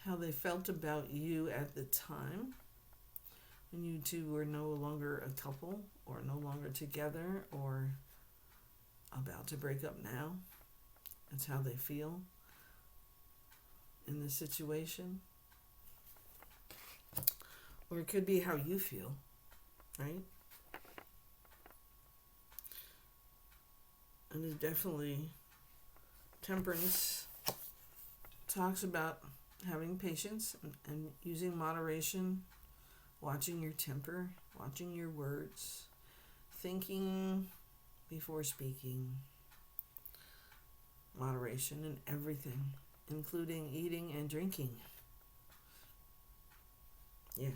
how they felt about you at the time when you two were no longer a couple or no longer together or about to break up now. That's how they feel in this situation. Or it could be how you feel, right? And it definitely, Temperance talks about having patience and using moderation, watching your temper, watching your words, thinking before speaking, moderation in everything, including eating and drinking. Yeah.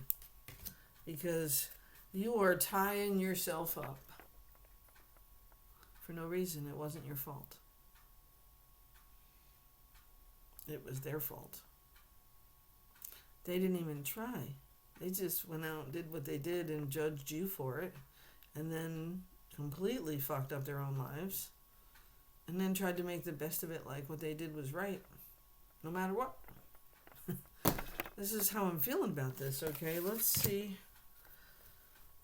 Because you are tying yourself up for no reason. It wasn't your fault. It was their fault. They didn't even try. They just went out and did what they did and judged you for it, and then completely fucked up their own lives, and then tried to make the best of it like what they did was right, no matter what. This is how I'm feeling about this, okay? Let's see.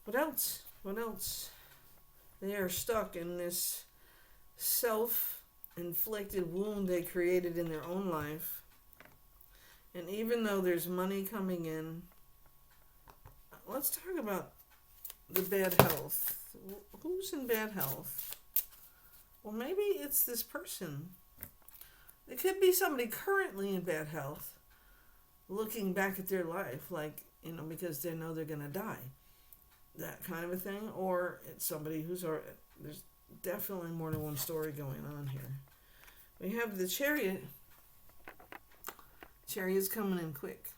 What else? What else? They are stuck in this self-inflicted wound they created in their own life. And even though there's money coming in, let's talk about the bad health. Who's in bad health? Well, maybe it's this person. It could be somebody currently in bad health, looking back at their life, like, you know, because they know they're going to die. That kind of a thing. Or it's somebody who's already, there's definitely more than one story going on here. We have the Chariot. Chariot's coming in quick.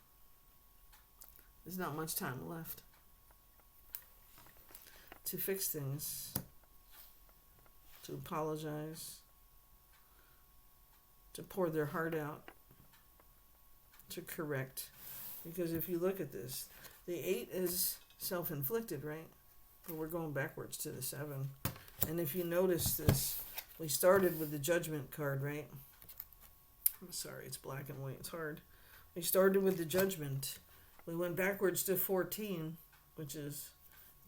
There's not much time left to fix things, to apologize, to pour their heart out, to correct. Because if you look at this, the 8 is self-inflicted, right? But we're going backwards to the 7. And if you notice this, we started with the Judgment card, right? I'm sorry, it's black and white. It's hard. We started with the Judgment. We went backwards to 14, which is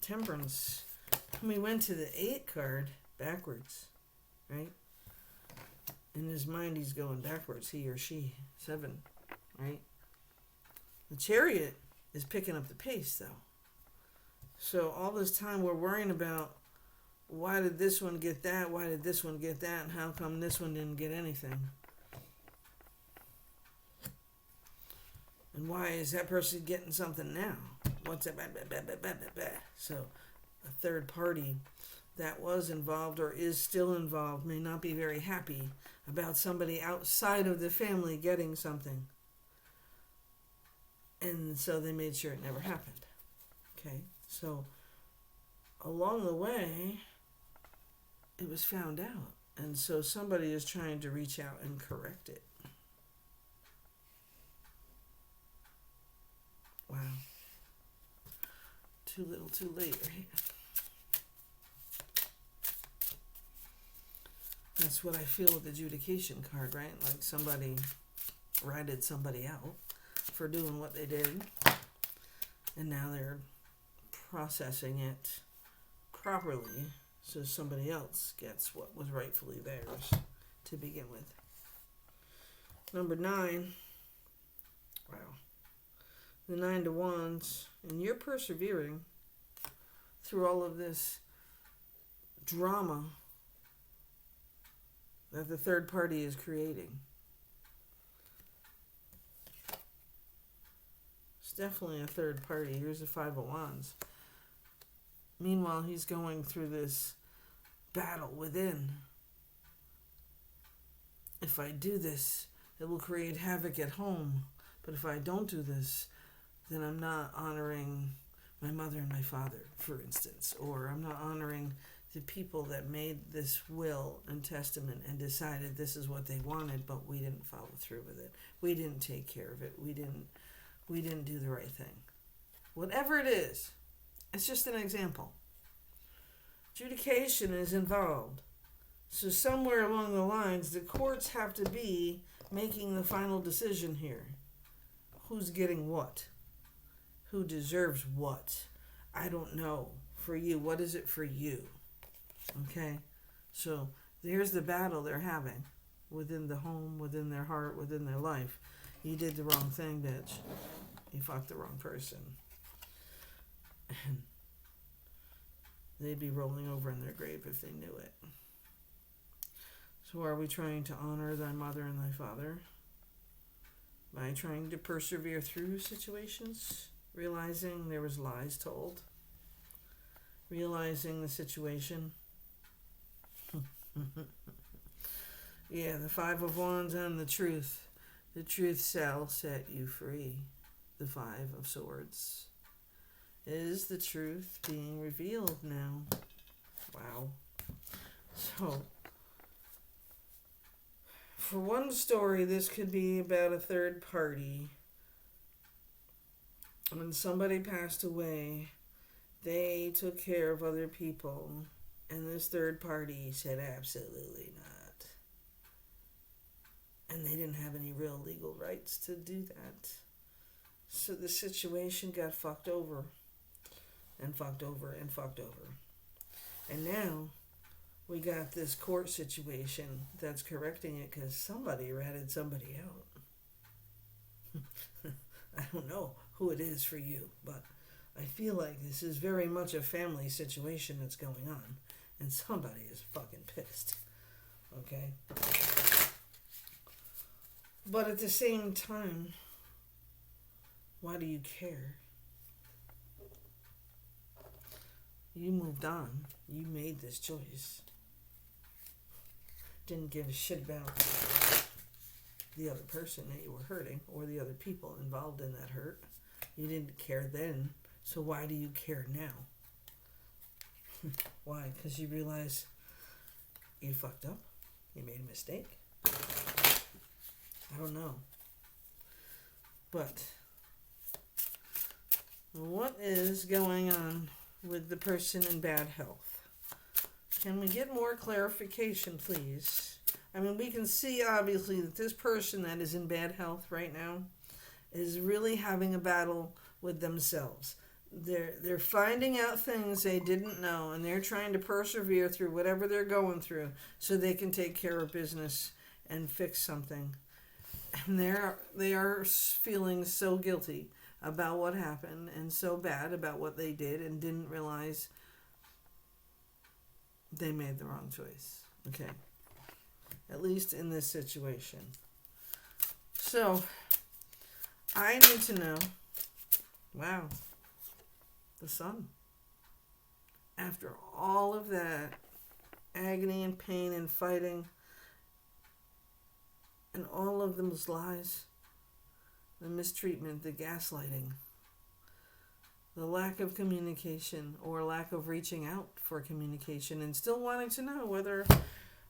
Temperance. And we went to the 8 card backwards, right? In his mind, he's going backwards, he or she. 7, right? The Chariot is picking up the pace, though. So all this time we're worrying about, why did this one get that? Why did this one get that? And how come this one didn't get anything? And why is that person getting something now? What's that? So a third party that was involved or is still involved may not be very happy about somebody outside of the family getting something. And so they made sure it never happened. Okay? So along the way, it was found out. And so somebody is trying to reach out and correct it. Wow. Too little, too late, right? That's what I feel with the Judication card, right? Like somebody ratted somebody out for doing what they did. And now they're processing it properly so somebody else gets what was rightfully theirs to begin with. Number 9. Wow. The 9 to Wands. And you're persevering through all of this drama that the third party is creating. It's definitely a third party. Here's the 5 of Wands. Meanwhile, he's going through this battle within. If I do this, it will create havoc at home. But if I don't do this, then I'm not honoring my mother and my father, for instance. Or I'm not honoring the people that made this will and testament and decided this is what they wanted, but we didn't follow through with it. We didn't take care of it. We didn't do the right thing. Whatever it is, it's just an example. Judication is involved. So somewhere along the lines, the courts have to be making the final decision here. Who's getting what? Who deserves what? I don't know. For you, what is it for you? Okay? So there's the battle they're having within the home, within their heart, within their life. You did the wrong thing, bitch. You fucked the wrong person. And they'd be rolling over in their grave if they knew it. So are we trying to honor thy mother and thy father by trying to persevere through situations, realizing there was lies told, realizing the situation? Yeah, the 5 of Wands and the truth. The truth shall set you free. The 5 of Swords. Is the truth being revealed now? Wow. So, for one story, this could be about a third party. When somebody passed away, they took care of other people, and this third party said absolutely not. And they didn't have any real legal rights to do that. So the situation got fucked over, and fucked over, and fucked over. And now we got this court situation that's correcting it because somebody ratted somebody out. I don't know who it is for you, but I feel like this is very much a family situation that's going on, and somebody is fucking pissed. Okay? But at the same time, why do you care? You moved on. You made this choice. Didn't give a shit about the other person that you were hurting or the other people involved in that hurt. You didn't care then, so why do you care now? Why? Because you realize you fucked up? You made a mistake? I don't know. But what is going on with the person in bad health? Can we get more clarification, please? I mean, we can see obviously that this person that is in bad health right now is really having a battle with themselves. They're finding out things they didn't know, and they're trying to persevere through whatever they're going through so they can take care of business and fix something. And they are feeling so guilty about what happened and so bad about what they did and didn't realize they made the wrong choice. Okay. At least in this situation. So, I need to know, wow, the Sun. After all of that agony and pain and fighting and all of those lies, the mistreatment, the gaslighting, the lack of communication or lack of reaching out for communication and still wanting to know whether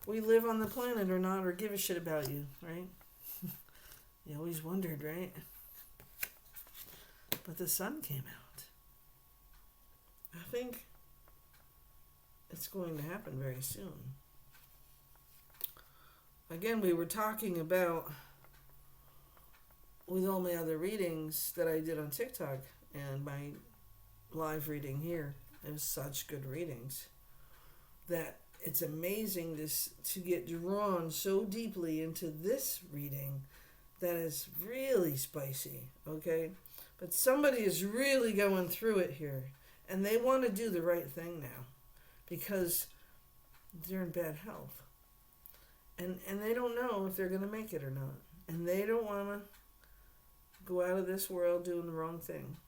we live on the planet or not or give a shit about you, right? You always wondered, right? But the Sun came out. I think it's going to happen very soon. Again, we were talking about, with all my other readings that I did on TikTok and my live reading here, it was such good readings. that it's amazing to get drawn so deeply into this reading that is really spicy, okay? But somebody is really going through it here, and they want to do the right thing now because they're in bad health. And they don't know if they're going to make it or not. And they don't want to go out of this world doing the wrong thing.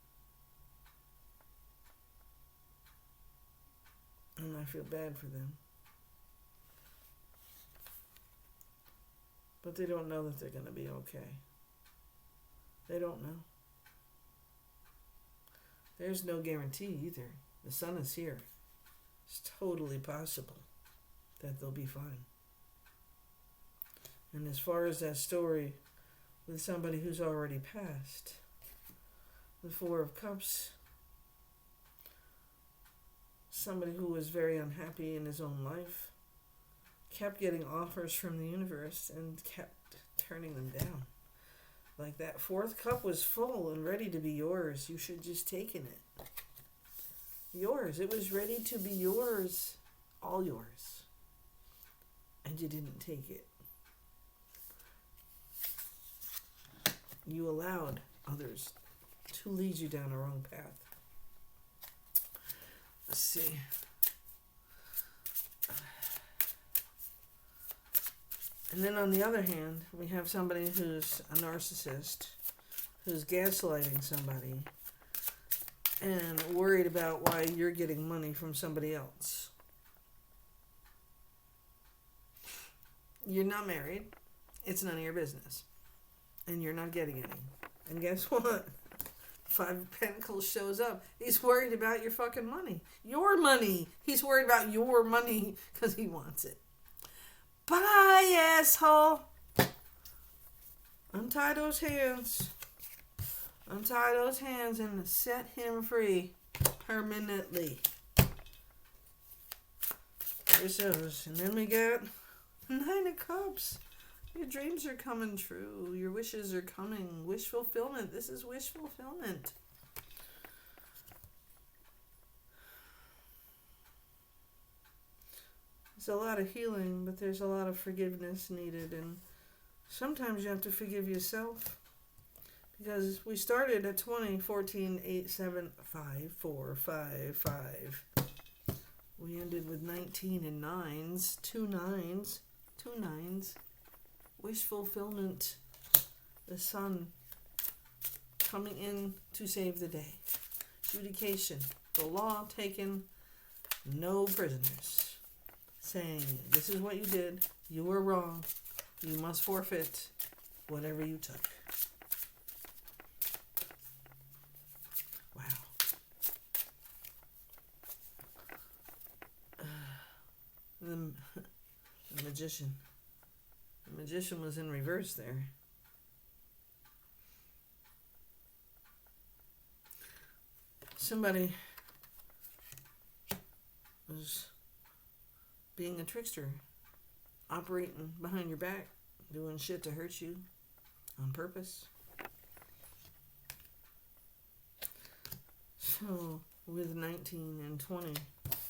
And I feel bad for them. But they don't know that they're going to be okay. They don't know. There's no guarantee either. The sun is here. It's totally possible that they'll be fine. And as far as that story with somebody who's already passed, the Four of Cups, somebody who was very unhappy in his own life, kept getting offers from the universe and kept turning them down. Like that fourth cup was full and ready to be yours. You should just taken it. Yours. It was ready to be yours. All yours. And you didn't take it. You allowed others to lead you down a wrong path. Let's see. And then on the other hand, we have somebody who's a narcissist, who's gaslighting somebody and worried about why you're getting money from somebody else. You're not married. It's none of your business. And you're not getting any. And guess what? Five of Pentacles shows up. He's worried about your fucking money. Your money. He's worried about your money because he wants it. Bye, asshole. Untie those hands. Untie those hands and set him free permanently. There's those. And then we got Nine of Cups. Your dreams are coming true. Your wishes are coming. Wish fulfillment. This is wish fulfillment. There's a lot of healing, but there's a lot of forgiveness needed. And sometimes you have to forgive yourself. Because we started at 20, 14, 8, 7, 5, 4, 5, 5. We ended with 19 and nines. Two nines. Wish fulfillment. The sun coming in to save the day. Judication. The law taken. No prisoners. Saying, this is what you did. You were wrong. You must forfeit whatever you took. Wow. The Magician. The Magician was in reverse there. Somebody was being a trickster, operating behind your back, doing shit to hurt you on purpose. So, with 19 and 20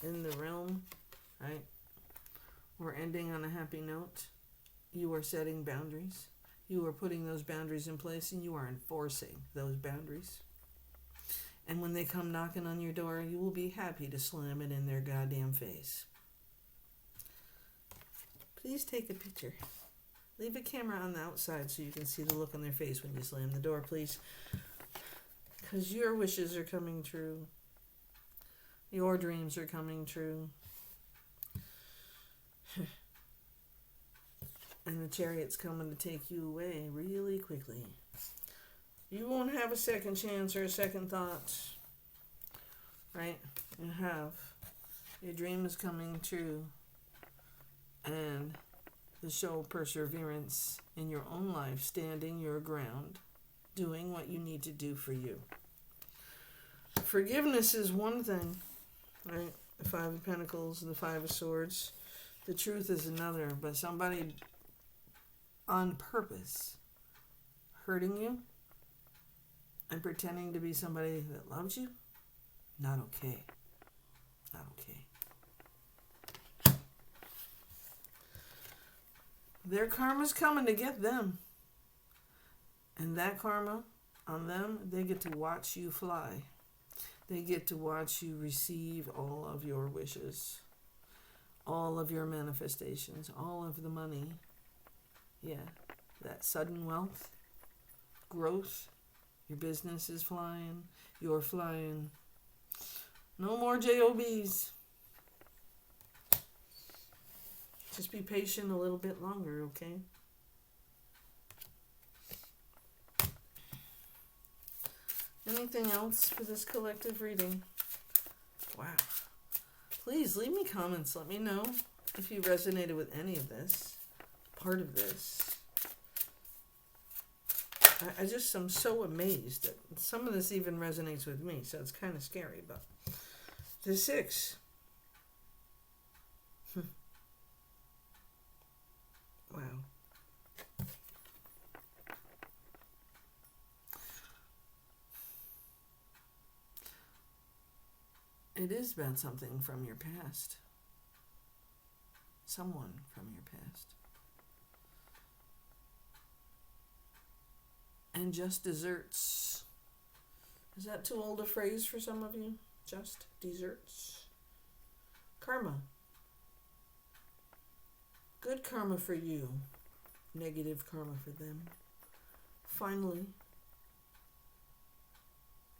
in the realm, right? We're ending on a happy note. You are setting boundaries. You are putting those boundaries in place, and you are enforcing those boundaries. And when they come knocking on your door, you will be happy to slam it in their goddamn face. Please take a picture. Leave a camera on the outside so you can see the look on their face when you slam the door, please. Because your wishes are coming true. Your dreams are coming true. And the Chariot's coming to take you away really quickly. You won't have a second chance or a second thought. Right? You have. Your dream is coming true. And to show perseverance in your own life, standing your ground, doing what you need to do for you. Forgiveness is one thing, right? The Five of Pentacles and the Five of Swords. The truth is another, but somebody on purpose hurting you and pretending to be somebody that loves you, not okay. Not okay. Their karma's coming to get them. And that karma on them, they get to watch you fly. They get to watch you receive all of your wishes, all of your manifestations, all of the money. Yeah, that sudden wealth, growth, your business is flying, you're flying. No more JOBs. Just be patient a little bit longer, okay? Anything else for this collective reading? Wow. Please leave me comments. Let me know if you resonated with any of this, part of this. I just am so amazed that some of this even resonates with me, so it's kind of scary. But the 6. Wow. It is about something from your past. Someone from your past. And just desserts. Is that too old a phrase for some of you? Just desserts. Karma. Good karma for you. Negative karma for them. Finally,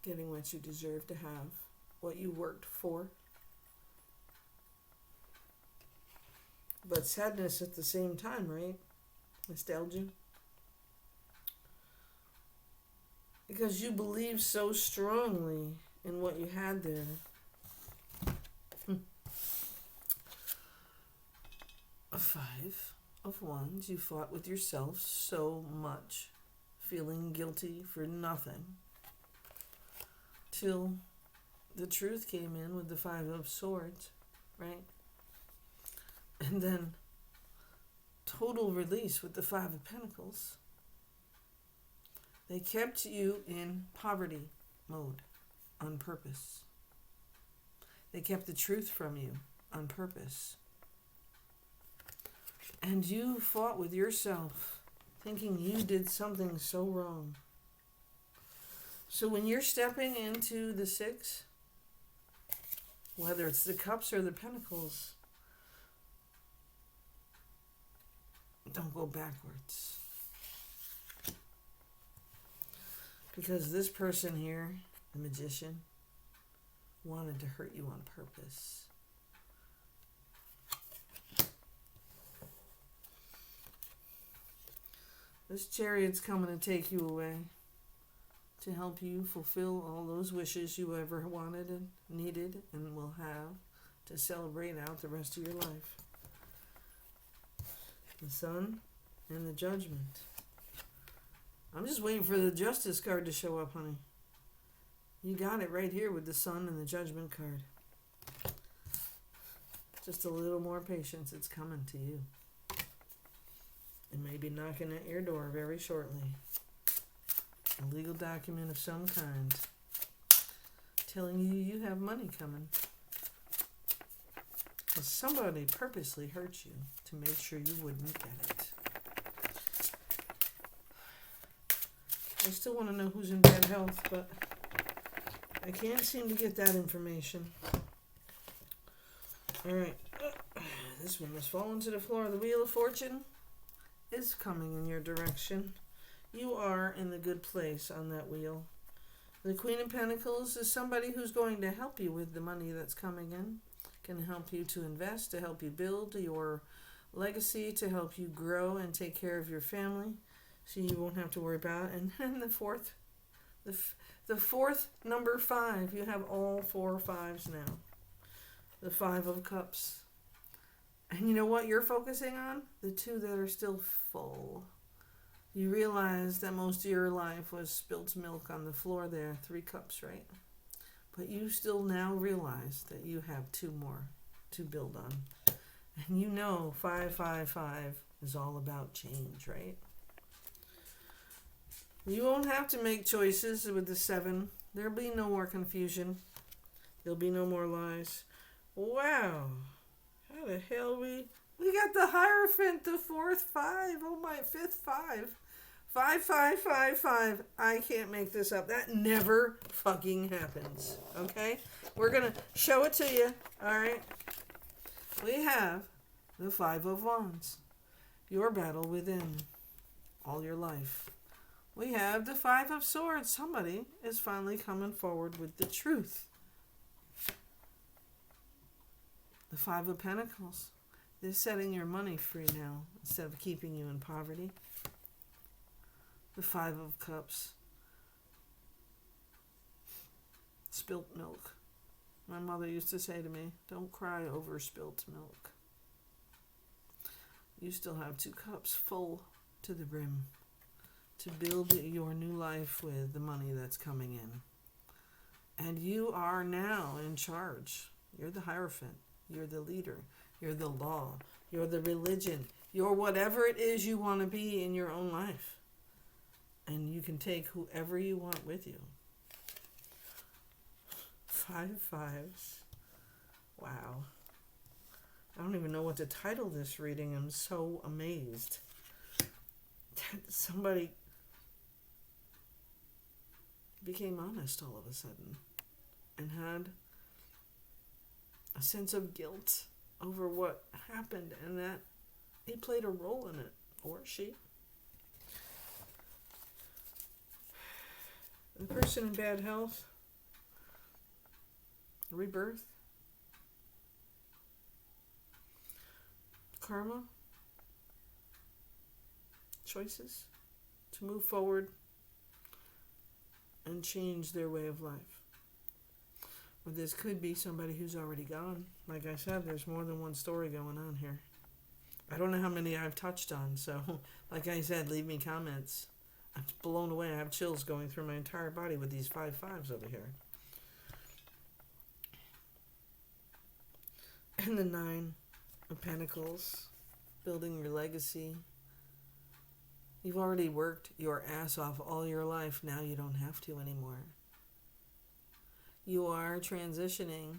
getting what you deserve to have. What you worked for. But sadness at the same time, right? Nostalgia. Because you believe so strongly in what you had there. A 5 of Wands. You fought with yourself so much. Feeling guilty for nothing. Till the truth came in with the 5 of Swords, right? And then total release with the 5 of Pentacles. They kept you in poverty mode on purpose. They kept the truth from you on purpose. And you fought with yourself, thinking you did something so wrong. So when you're stepping into the 6, whether it's the Cups or the Pentacles, don't go backwards. Because this person here, the Magician, wanted to hurt you on purpose. This Chariot's coming to take you away, to help you fulfill all those wishes you ever wanted and needed and will have to celebrate out the rest of your life. The Sun and the Judgment. I'm just waiting for the Justice card to show up, honey. You got it right here with the Sun and the Judgment card. Just a little more patience. It's coming to you. It may be knocking at your door very shortly. A legal document of some kind telling you you have money coming. Because somebody purposely hurt you to make sure you wouldn't get it. I still want to know who's in bad health, but I can't seem to get that information. Alright. This one has fallen to the floor. The Wheel of Fortune is coming in your direction. You are in the good place on that wheel. The Queen of Pentacles is somebody who's going to help you with the money that's coming in. Can help you to invest, to help you build your legacy, to help you grow and take care of your family. So you won't have to worry about it. And the fourth, number 5. You have all 4 5s now. The 5 of Cups. And you know what you're focusing on? The 2 that are still full. You realize that most of your life was spilt milk on the floor there. 3 cups, right? But you still now realize that you have 2 more to build on. And you know 5, 5, 5 is all about change, right? You won't have to make choices with the 7. There'll be no more confusion. There'll be no more lies. Wow. How the hell we We got the Hierophant, the fourth five. Oh my, fifth five. 5, 5, 5, 5. I can't make this up. That never fucking happens. Okay? We're going to show it to you. Alright? We have the Five of Wands. Your battle within all your life. We have the Five of Swords. Somebody is finally coming forward with the truth. The Five of Pentacles. They're setting your money free now instead of keeping you in poverty. The Five of Cups. Spilt milk. My mother used to say to me, don't cry over spilt milk. You still have 2 cups full to the brim to build your new life with the money that's coming in. And you are now in charge. You're the Hierophant. You're the leader. You're the law. You're the religion. You're whatever it is you want to be in your own life. And you can take whoever you want with you. 5 5s. Wow. I don't even know what to title this reading. I'm so amazed that somebody became honest all of a sudden and had a sense of guilt over what happened and that he played a role in it, or she. The person in bad health, rebirth, karma, choices to move forward and change their way of life. Or this could be somebody who's already gone. Like I said, there's more than one story going on here. I don't know how many I've touched on, so like I said, leave me comments. I'm blown away. I have chills going through my entire body with these 5 5s over here. And the 9 of Pentacles, building your legacy. You've already worked your ass off all your life. Now you don't have to anymore. You are transitioning,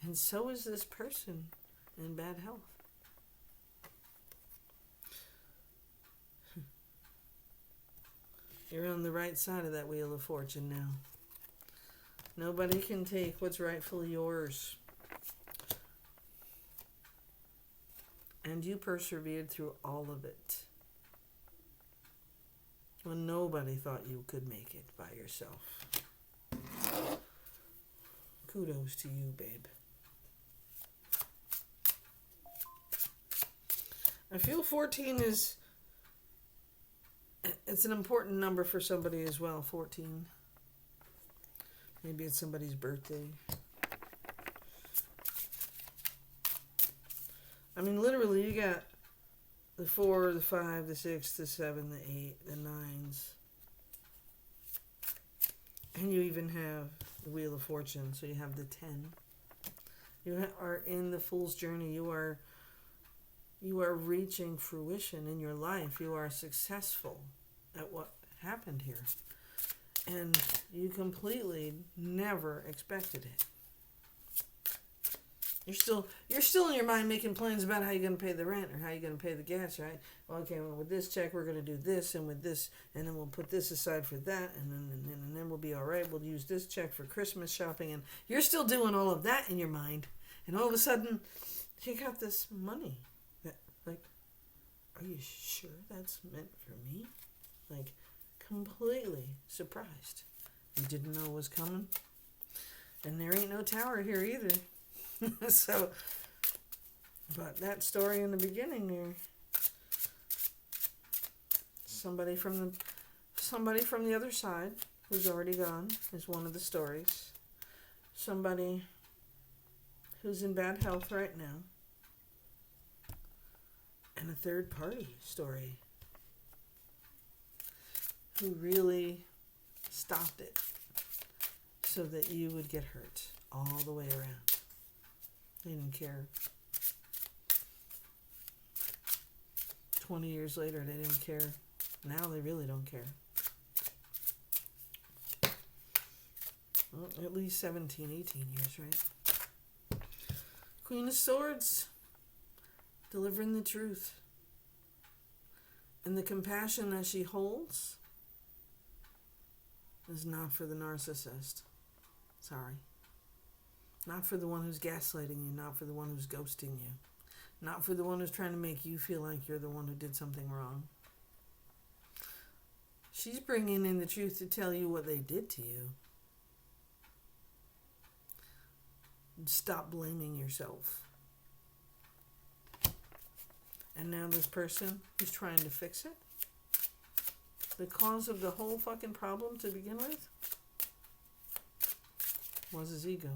and so is this person in bad health. You're on the right side of that Wheel of Fortune now. Nobody can take what's rightfully yours. And you persevered through all of it. When nobody thought you could make it by yourself. Kudos to you, babe. I feel 14 is... It's an important number for somebody as well, 14. Maybe it's somebody's birthday. I mean, literally, you got the 4, the 5, the 6, the 7, the 8, the 9s. And you even have the Wheel of Fortune, so you have the 10. You are in the Fool's Journey. You are reaching fruition in your life. You are successful at what happened here. And you completely never expected it. You're still in your mind making plans about how you're going to pay the rent or how you're going to pay the gas, right? Well, okay, well, with this check, we're going to do this, and with this, and then we'll put this aside for that, and then we'll be all right. We'll use this check for Christmas shopping, and you're still doing all of that in your mind. And all of a sudden, you got this money. That, like, are you sure that's meant for me? Like, completely surprised. You didn't know it was coming. And there ain't no tower here either. So, but that story in the beginning there, somebody from the other side who's already gone is one of the stories. Somebody who's in bad health right now, and a third party story who really stopped it so that you would get hurt all the way around. They didn't care. 20 years later, they didn't care. Now they really don't care. Well, at least 17, 18 years, right? Queen of Swords. delivering the truth. And the compassion that she holds is not for the narcissist. Sorry. Not for the one who's gaslighting you, not for the one who's ghosting you, not for the one who's trying to make you feel like you're the one who did something wrong. She's bringing in the truth to tell you what they did to you. Stop blaming yourself. And now this person who's trying to fix it, the cause of the whole fucking problem to begin with, was his ego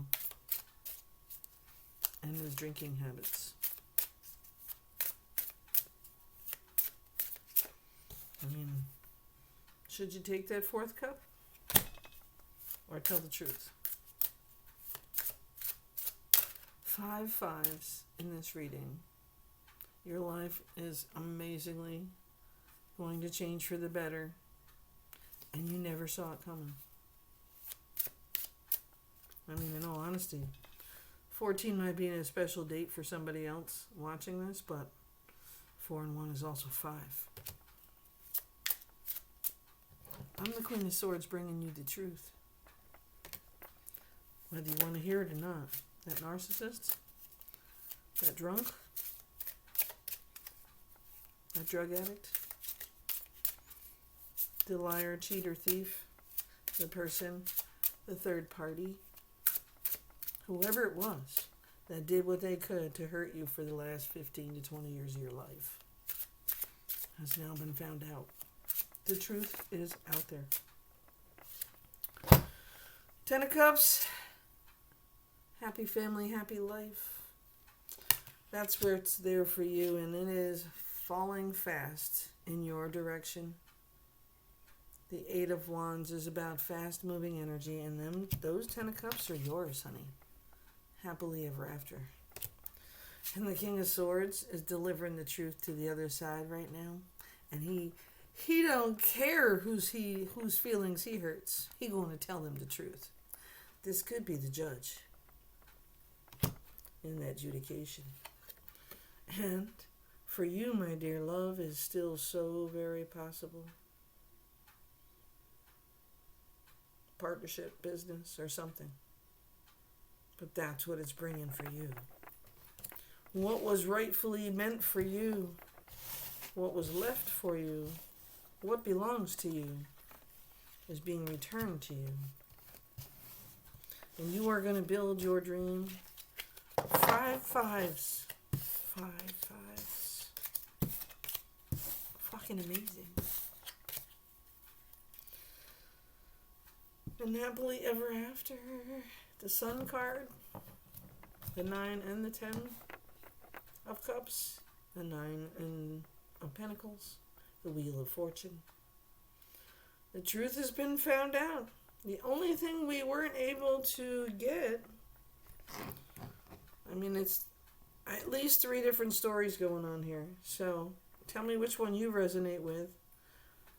and his drinking habits. I mean, should you take that fourth cup or tell the truth? 5 5's in this reading. Your life is amazingly going to change for the better, and you never saw it coming. I mean, in all honesty, 14 might be a special date for somebody else watching this, but 4 and 1 is also 5. I'm the Queen of Swords bringing you the truth. Whether you want to hear it or not. That narcissist, that drunk, that drug addict, the liar, cheater, thief, the person, the third party, whoever it was that did what they could to hurt you for the last 15 to 20 years of your life has now been found out. The truth is out there. 10 of Cups. Happy family, happy life. That's where it's there for you, and it is falling fast in your direction. The 8 of Wands is about fast-moving energy, and those 10 of Cups are yours, honey. Happily ever after. And the King of Swords is delivering the truth to the other side right now, and he don't care whose feelings he hurts. He going to tell them the truth. This could be the judge in that judication. And for you, my dear, love is still so very possible. Partnership, business, or something. But that's what it's bringing for you. What was rightfully meant for you, what was left for you, what belongs to you, is being returned to you. And you are going to build your dream. 5 5's. 5 5's. Fucking amazing. And happily ever after. The Sun card. The 9 and the 10 of Cups. The 9 of Pentacles. The Wheel of Fortune. The truth has been found out. The only thing we weren't able to get, I mean, it's at least 3 different stories going on here. So tell me which one you resonate with.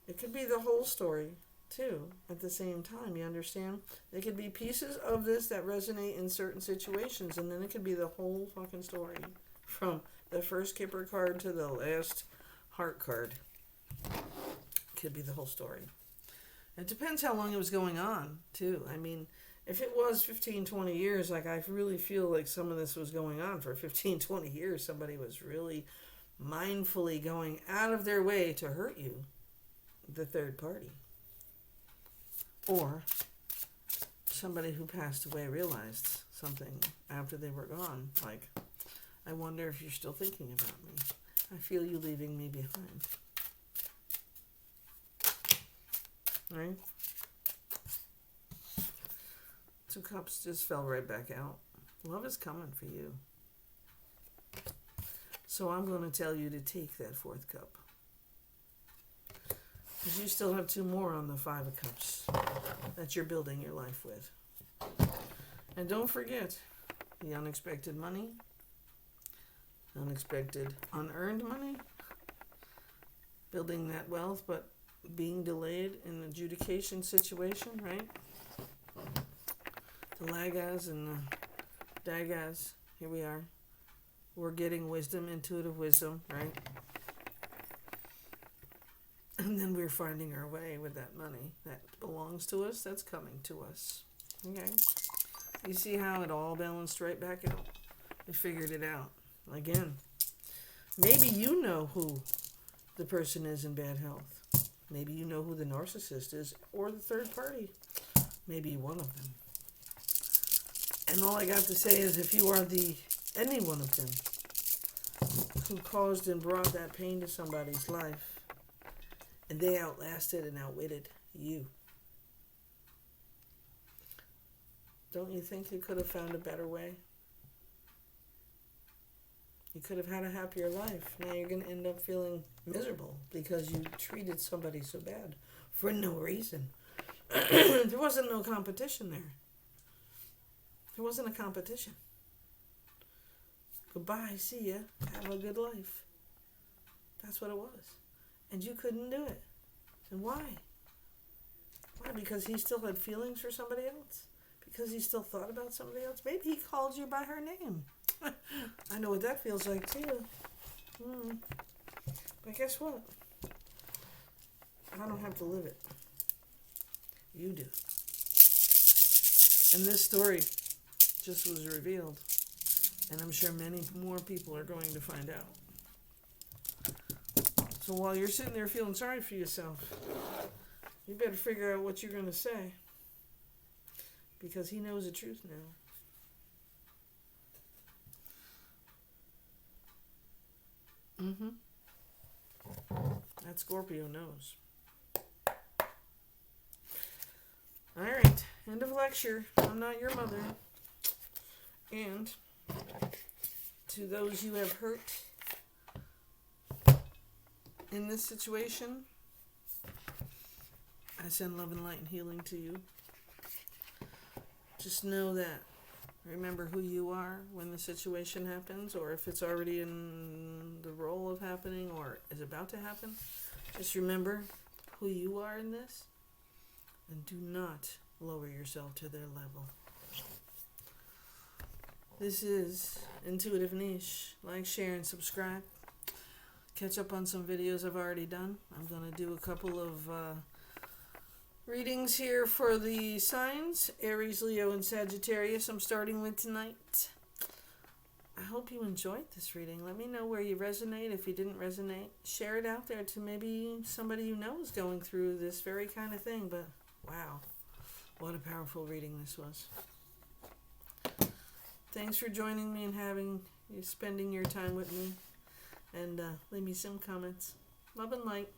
It could be the whole story, too, at the same time. You understand? There could be pieces of this that resonate in certain situations, and then it could be the whole fucking story. From the first Kipper card to the last Heart card. Could be the whole story. It depends how long it was going on, too. I mean, if it was 15, 20 years, like I really feel like some of this was going on for 15, 20 years. Somebody was really mindfully going out of their way to hurt you, the third party. Or somebody who passed away realized something after they were gone. Like, I wonder if you're still thinking about me. I feel you leaving me behind. Right? 2 Cups just fell right back out. Love is coming for you. So I'm going to tell you to take that 4th cup. Because you still have 2 more on the 5 of Cups that you're building your life with. And don't forget the unexpected money, unexpected unearned money, building that wealth, but being delayed in the Judication situation, right? The Lagas and the Dagas, here we are. we're getting wisdom, intuitive wisdom, right? And then we're finding our way with that money that belongs to us, that's coming to us. Okay? You see how it all balanced right back out? We figured it out. Again, maybe you know who the person is in bad health. Maybe you know who the narcissist is or the third party. Maybe one of them. And all I got to say is if you are any one of them who caused and brought that pain to somebody's life, and they outlasted and outwitted you, don't you think you could have found a better way? You could have had a happier life. Now you're going to end up feeling miserable because you treated somebody so bad for no reason. There wasn't no competition there. There wasn't a competition. Goodbye, see ya, have a good life. That's what it was. And you couldn't do it. And why? Why? Because he still had feelings for somebody else? Because he still thought about somebody else? Maybe he called you by her name. I know what that feels like too. But guess what? I don't have to live it. You do. And this story just was revealed. And I'm sure many more people are going to find out. So while you're sitting there feeling sorry for yourself, you better figure out what you're going to say. Because he knows the truth now. That Scorpio knows. Alright, end of lecture. I'm not your mother. And to those you have hurt in this situation, I send love and light and healing to you. Just know that, remember who you are when the situation happens, or if it's already in the role of happening or is about to happen. Just remember who you are in this, and do not lower yourself to their level. This is Intuitive Niche. Like, share, and subscribe. Catch up on some videos I've already done. I'm going to do a couple of readings here for the signs, Aries, Leo, and Sagittarius. I'm starting with tonight. I hope you enjoyed this reading. Let me know where you resonate. If you didn't resonate, share it out there to maybe somebody you know is going through this very kind of thing. But wow, what a powerful reading this was. Thanks for joining me and spending your time with me. And leave me some comments. Love and light.